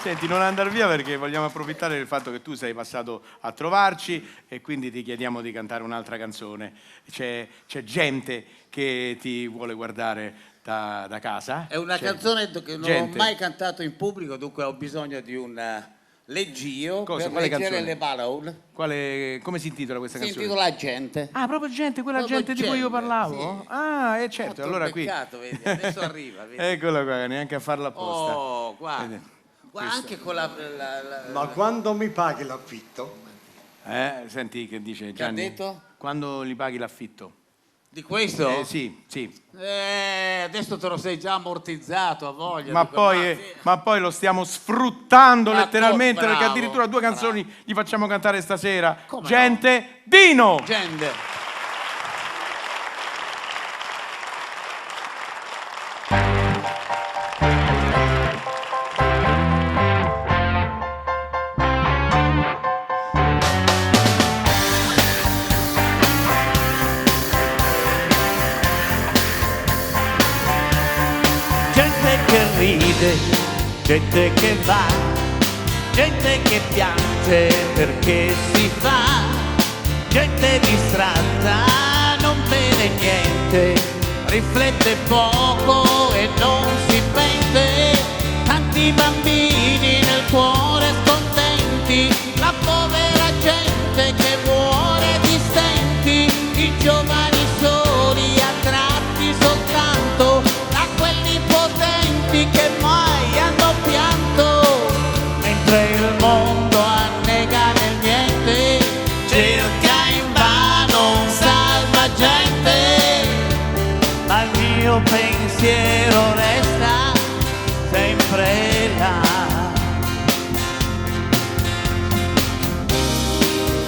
Senti, non andare via perché vogliamo approfittare del fatto che tu sei passato a trovarci e quindi ti chiediamo di cantare un'altra canzone. C'è gente che ti vuole guardare da casa. È una canzone che non ho mai cantato in pubblico, dunque ho bisogno di un leggio per leggere le parole. Come si intitola questa canzone? Si intitola Gente. Ah, proprio Gente, quella Proprio gente di cui io parlavo? sì. Ah, certo, allora qui. Peccato, vedi, adesso arriva. Vedi. Eccola qua, neanche a farla apposta. Oh, guarda. Guarda, anche con la Ma quando mi paghi l'affitto? Senti che dice Che Gianni. ha detto? Quando gli paghi l'affitto? Di questo? Sì. Adesso te lo sei già ammortizzato, a voglia. Ma poi lo stiamo sfruttando letteralmente, perché bravo, addirittura 2 canzoni gli facciamo cantare stasera. Come Gente, Dino! Gente. Gente che ride, gente che va, gente che piange perché si fa, gente distratta, non vede niente, riflette poco e non si pente, tanti bambini nel cuore scontenti, la povera gente che muore di stenti, i giovani soli attratti soltanto da quelli potenti che mai hanno pianto, mentre il mondo annega nel niente, cerca invano un salvagente, ma il mio pensiero resta sempre là.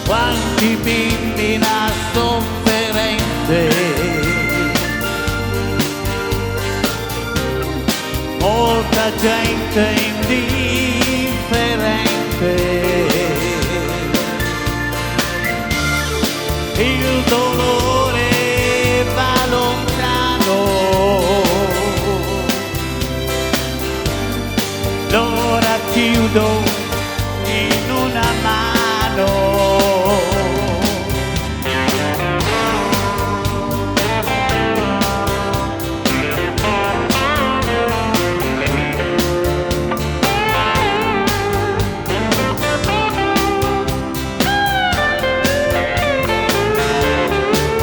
Quanti bimbi da sofferente, molta gente indifferente, il dolore va lontano, l'ora chiudo in una mano.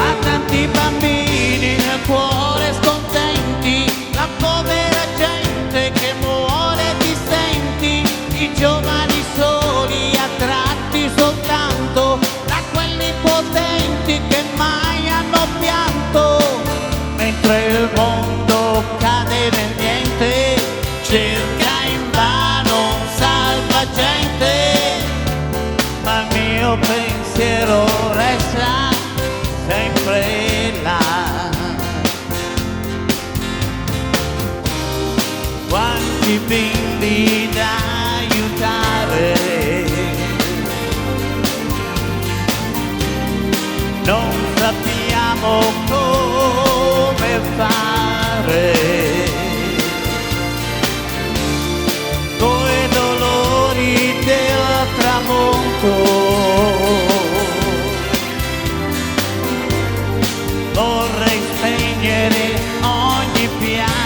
A tanti bambini nel cuore scontenti, la povera gente che muore di stenti, i giovani soli attratti soltanto da quelli potenti che mai hanno pianto, mentre il mondo cade nel niente, cerca invano un salvagente, ma il mio pensiero resta sempre là. Quanti bimbi da aiutare, non sappiamo come fare, coi dolori del tramonto. Vorrei spegnere ogni pianto.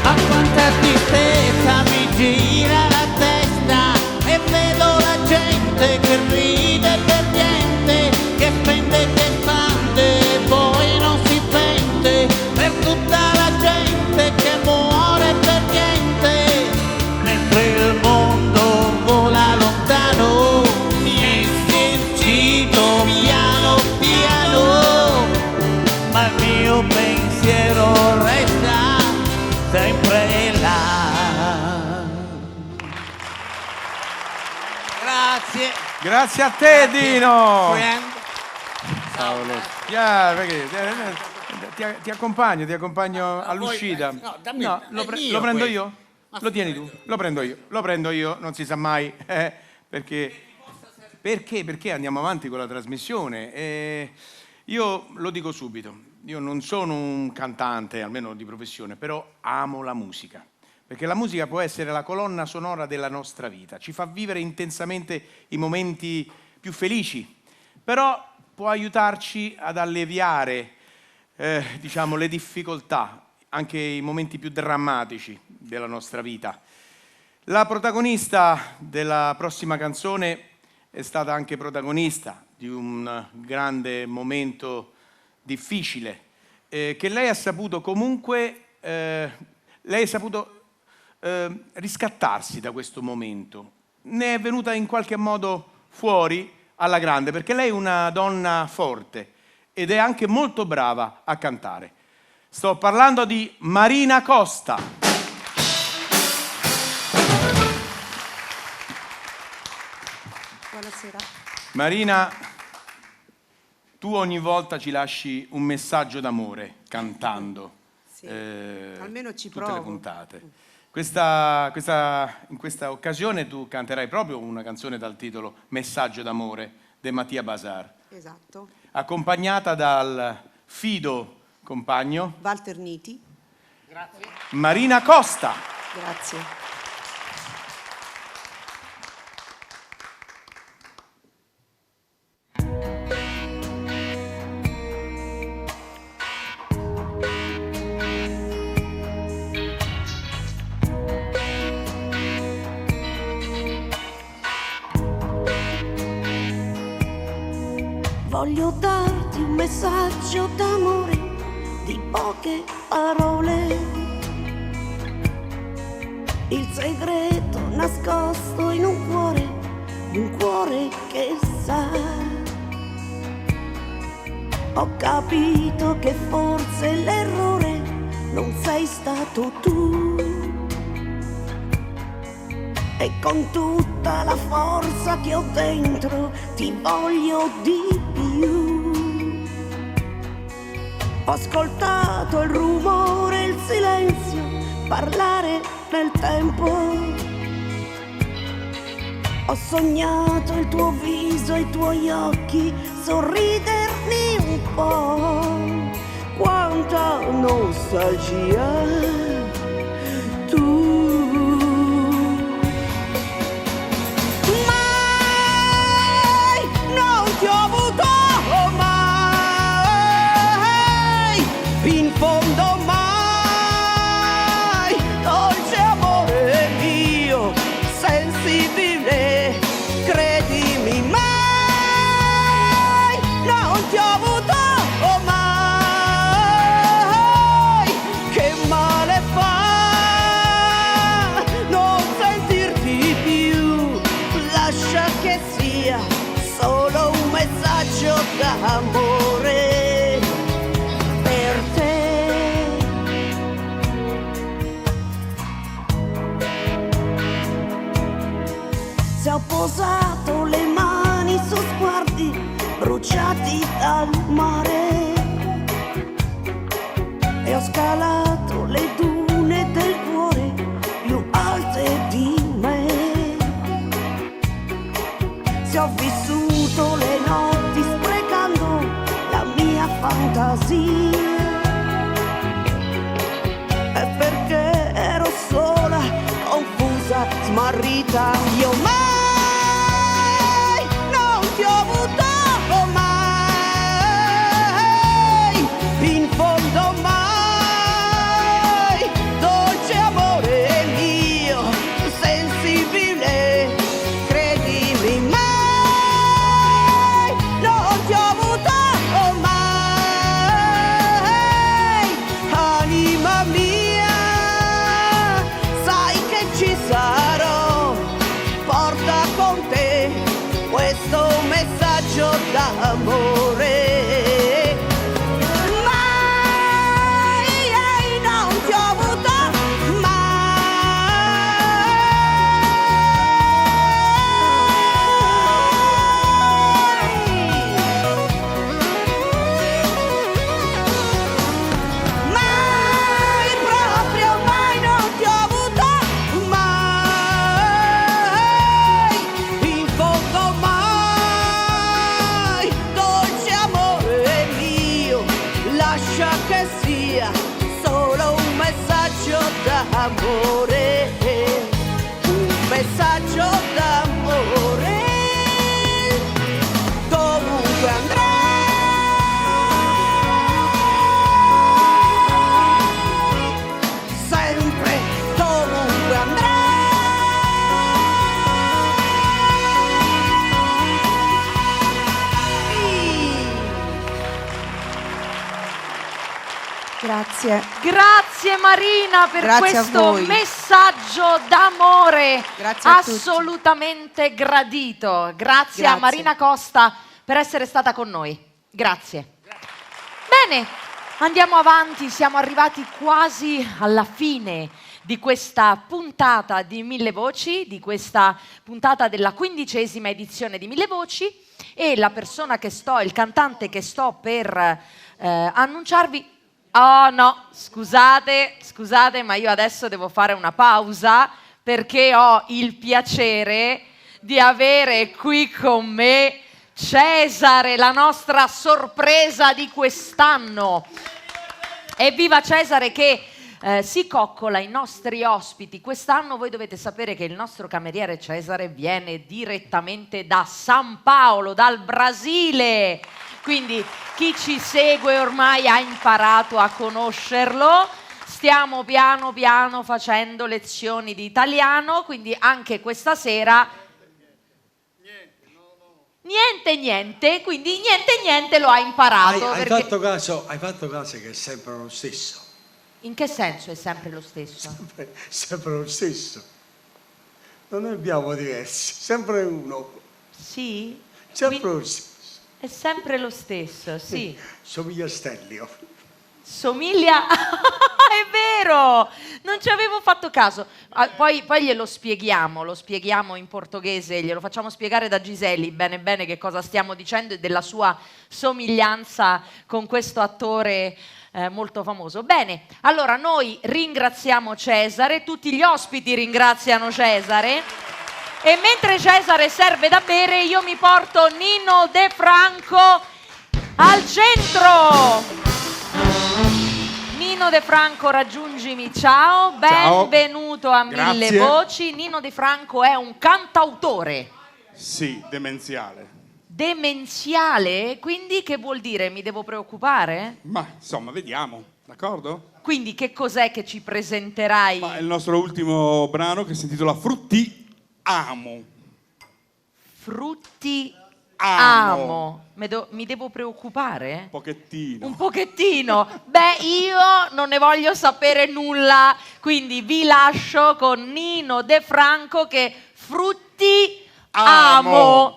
A quanta tristezza mi gira la testa e vedo la gente che ride per niente, che spende, che spande e poi non si pente, per tutta la gente che muore per niente, mentre il mondo vola lontano, mi esercito piano piano, ma il mio pensiero resta sempre là. Grazie. Grazie a te, Dino! Friend. Cavolo. Perché ti accompagno all'uscita. Lo prendo io? Lo tieni tu? Lo prendo io, non si sa mai. Perché andiamo avanti con la trasmissione? Io lo dico subito, io non sono un cantante, almeno di professione, però amo la musica. Perché la musica può essere la colonna sonora della nostra vita, ci fa vivere intensamente i momenti più felici, però può aiutarci ad alleviare diciamo, le difficoltà, anche i momenti più drammatici della nostra vita. La protagonista della prossima canzone è stata anche protagonista di un grande momento difficile che lei ha saputo comunque riscattarsi da questo momento. Ne è venuta in qualche modo fuori alla grande, perché lei è una donna forte ed è anche molto brava a cantare. Sto parlando di Marina Costa. Buonasera. Marina, tu ogni volta ci lasci un messaggio d'amore cantando. Sì, almeno ci tutte provo. le puntate. In questa occasione tu canterai proprio una canzone dal titolo Messaggio d'amore di Mattia Bazar. Esatto. Accompagnata dal fido compagno Walter Niti. Grazie. Marina Costa. Grazie. Voglio darti un messaggio d'amore di poche parole, il segreto nascosto in un cuore che sa. Ho capito che forse l'errore non sei stato tu, e con tutta la forza che ho dentro ti voglio di più. Ho ascoltato il rumore, il silenzio, parlare nel tempo. Ho sognato il tuo viso, i tuoi occhi, sorridermi un po'. Quanta nostalgia. Ti ho avuto mai, in fondo mai, dolce amore mio, sensibile, credimi mai, non ti ho avuto mai, che male fa non sentirti più, lascia che sia solo un messaggio d'amore per te. Se ho posato le mani su sguardi bruciati dal mare e ho scalato le dune del cuore più alte di me, se ho vissuto le notti sprecando la mia fantasia, è perché ero sola, confusa, smarrita. Io mai non ti ho avuto mai, in fondo mai, sia solo un messaggio d'amore, un messaggio d'amore. Dovunque andrai, sempre, dovunque andrai. Grazie. Grazie Marina per Grazie a questo voi. messaggio d'amore Grazie a tutti. assolutamente gradito. Grazie a Grazie. Marina Costa per essere stata con noi. Grazie. Bene, andiamo avanti, siamo arrivati quasi alla fine di questa puntata di Mille Voci, di questa puntata della 15ª edizione di Mille Voci, e la persona che sto, il cantante che sto per annunciarvi. Oh no, scusate, ma io adesso devo fare una pausa perché ho il piacere di avere qui con me Cesare, la nostra sorpresa di quest'anno. Evviva Cesare che si coccola i nostri ospiti. Quest'anno voi dovete sapere che il nostro cameriere Cesare viene direttamente da San Paolo, dal Brasile. Quindi chi ci segue ormai ha imparato a conoscerlo. Stiamo piano piano facendo lezioni di italiano, quindi anche questa sera niente, quindi niente lo ha imparato. Hai perché... fatto caso che è sempre lo stesso. In che senso è sempre lo stesso? Sempre lo stesso. Non ne abbiamo diversi, sempre uno. Sì? Sempre lo stesso. È sempre lo stesso, sì. Somiglia a Stellio. Somiglia... è vero! Non ci avevo fatto caso. Poi glielo spieghiamo, lo spieghiamo in portoghese, glielo facciamo spiegare da Giseli bene che cosa stiamo dicendo e della sua somiglianza con questo attore molto famoso. Bene, allora noi ringraziamo Cesare, tutti gli ospiti ringraziano Cesare. E mentre Cesare serve da bere, io mi porto Nino De Franco al centro. Nino De Franco, raggiungimi, ciao, benvenuto a Mille Grazie. Voci. Nino De Franco è un cantautore. Sì, demenziale. Demenziale? Quindi che vuol dire? Mi devo preoccupare? Ma insomma, vediamo, d'accordo? Quindi che cos'è che ci presenterai? Ma è il nostro ultimo brano che si intitola Frutti Amo. Frutti Amo. Mi devo preoccupare? Un pochettino. Un pochettino. Beh, io non ne voglio sapere nulla, quindi vi lascio con Nino De Franco che Frutti Amo.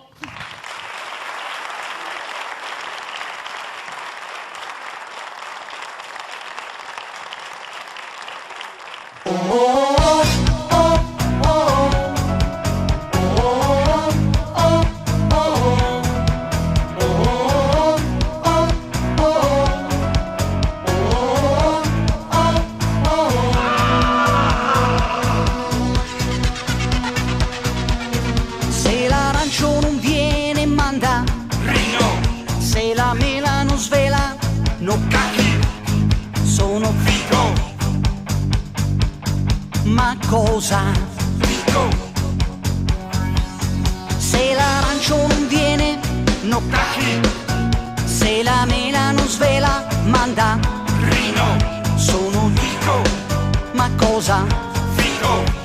Se l'arancio non viene manda Rino. Se la mela non svela no cacchi. Sono figo. Ma cosa? Figo. Se l'arancio non viene no cacchi. Se la mela non svela manda Rino. Sono figo. Ma cosa? Figo.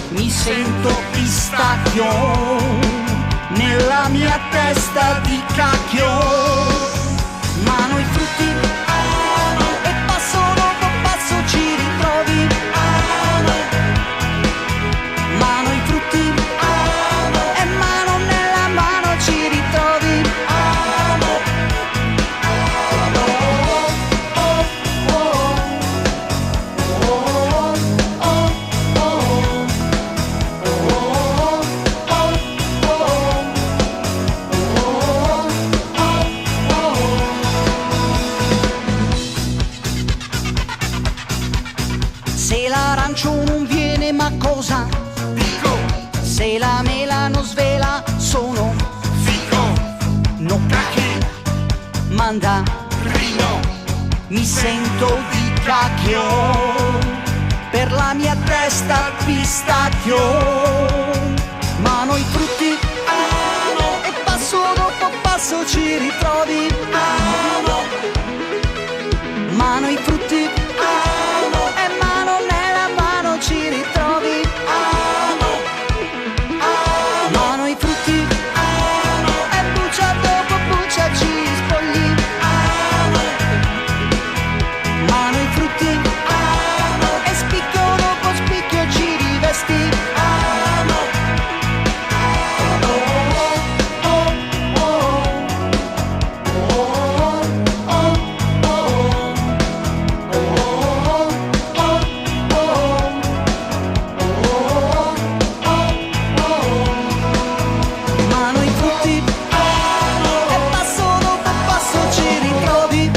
Mi sento pistacchio nella mia testa di cacchio. Mano i frutti e passo dopo passo ci ritrovi. Mano i frutti e mano nella mano ci ritrovi. Se l'arancio non viene ma cosa? Dico. Se la mela non svela sono fico. No cacchi. Manda Rino. Mi sento di cacchio, per la mia testa pistacchio, mano i frutti, e passo dopo passo ci ritrovi, mano i frutti, e mano nella mano ci ritrovi, mano i frutti, e buccia dopo buccia ci spogli, mano i frutti, e spicchio dopo spicchio ci rivesti. Mano i frutti, e passo dopo passo ci ritrovi,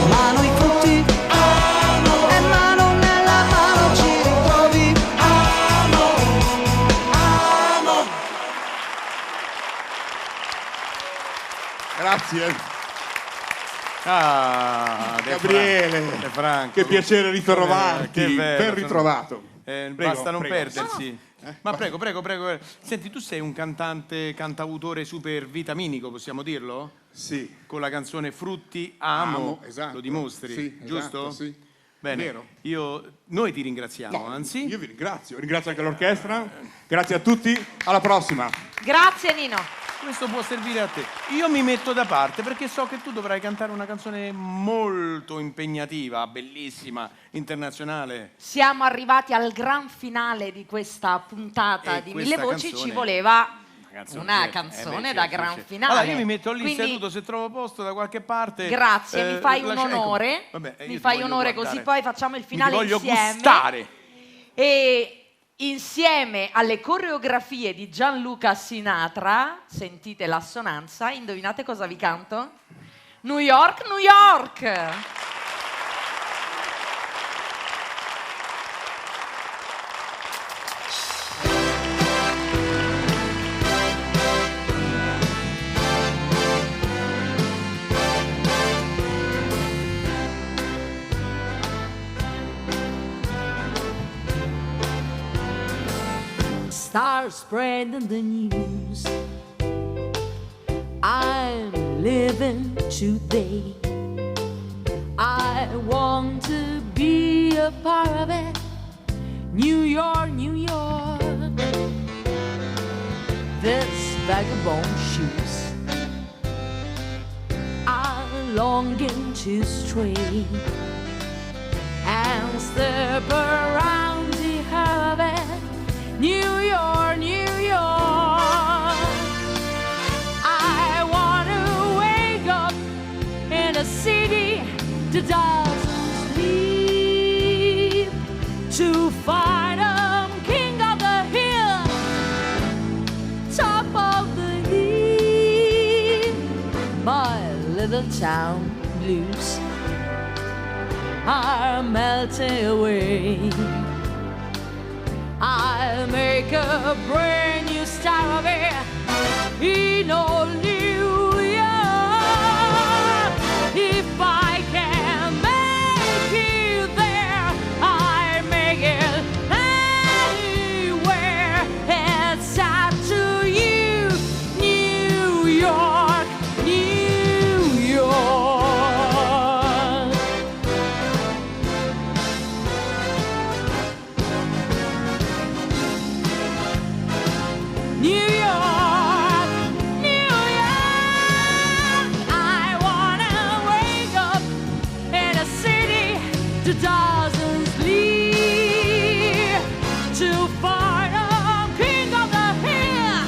mano i frutti, e mano nella mano ci ritrovi, Grazie. Gabriele, De Franco. Che piacere ritrovarti, Che bello, ben ritrovato. Basta Prego, non prego. perdersi. Ma prego. Senti, tu sei un cantautore super vitaminico, possiamo dirlo? Sì. Con la canzone Frutti Amo, esatto. lo dimostri, Sì, giusto? esatto, sì. Bene, Vero. noi ti ringraziamo, anzi. Io vi ringrazio anche l'orchestra, grazie a tutti, alla prossima. Grazie Nino. Questo può servire a te. Io mi metto da parte perché so che tu dovrai cantare una canzone molto impegnativa, bellissima, internazionale. Siamo arrivati al gran finale di questa puntata E di questa Mille Voci, canzone- ci voleva Canzone, una certo. canzone Beh, da certo, gran certo. finale. Allora io mi metto lì Quindi, seduto, se trovo posto da qualche parte. grazie, mi fai un lascia- ecco. onore, Vabbè, io mi ti fai voglio onore guardare. così poi facciamo il Mi finale voglio insieme. gustare. E insieme alle coreografie di Gianluca Sinatra, sentite l'assonanza, indovinate cosa vi canto? New York, New York! Start spreading the news. I'm living today. I want to be a part of it. New York, New York. This vagabond shoes are longing to stray and step around the harvest. New York, New York. I want to wake up in a city that doesn't sleep, to find a king of the hill, top of the heap. My little town blues are melting away. I'll make a brand new start of it in old New York. If I can make it there, I make it anywhere. It's up to you, New York, New York. New York, New York. I wanna wake up in a city that doesn't sleep, to find a king of the hill,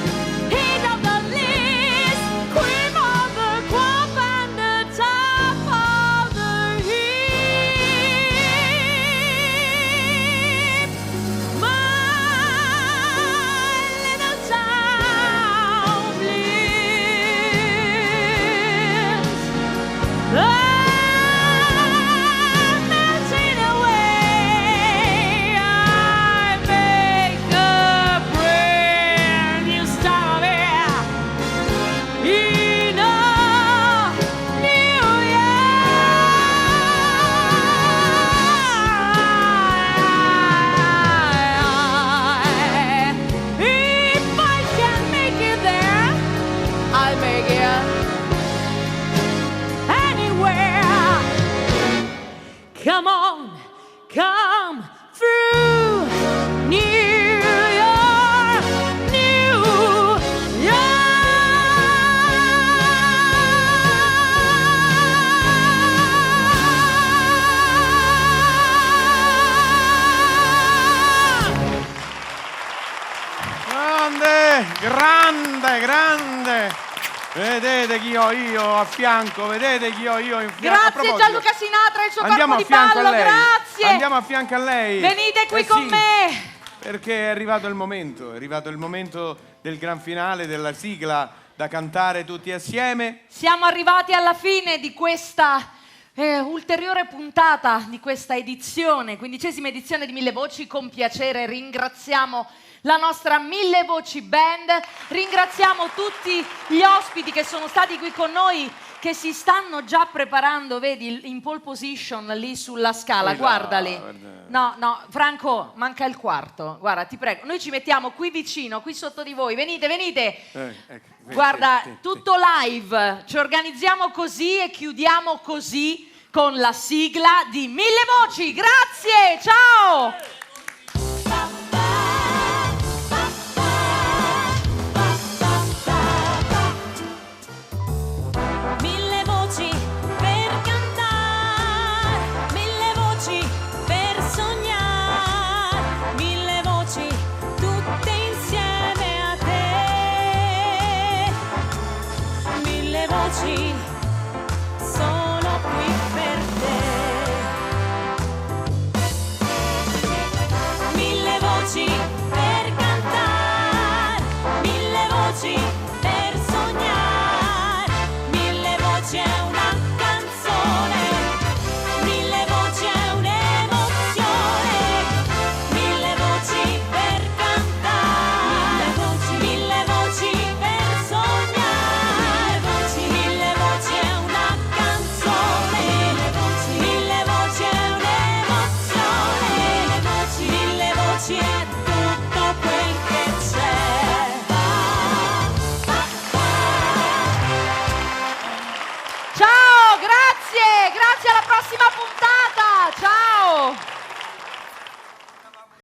heat of the list, cream of the crop, and the top of the heap. My little town bliss, I'm melting come on, come through New York, New York. Grande, grande. Vedete chi ho io a fianco, vedete chi ho io in fianco. Grazie Gianluca Sinatra e il suo Andiamo corpo a di fianco ballo, a lei. grazie. Andiamo a fianco a lei. Venite qui con sì, me. Perché è arrivato il momento del gran finale, della sigla da cantare tutti assieme. Siamo arrivati alla fine di questa ulteriore puntata di questa edizione, 15ª edizione di Mille Voci. Con piacere ringraziamo la nostra Mille Voci Band, ringraziamo tutti gli ospiti che sono stati qui con noi, che si stanno già preparando, vedi, in pole position lì sulla scala, guardali. No, Franco, manca il quarto, guarda, ti prego, noi ci mettiamo qui vicino, qui sotto di voi, venite. Guarda, tutto live, ci organizziamo così e chiudiamo così con la sigla di Mille Voci. Grazie, ciao!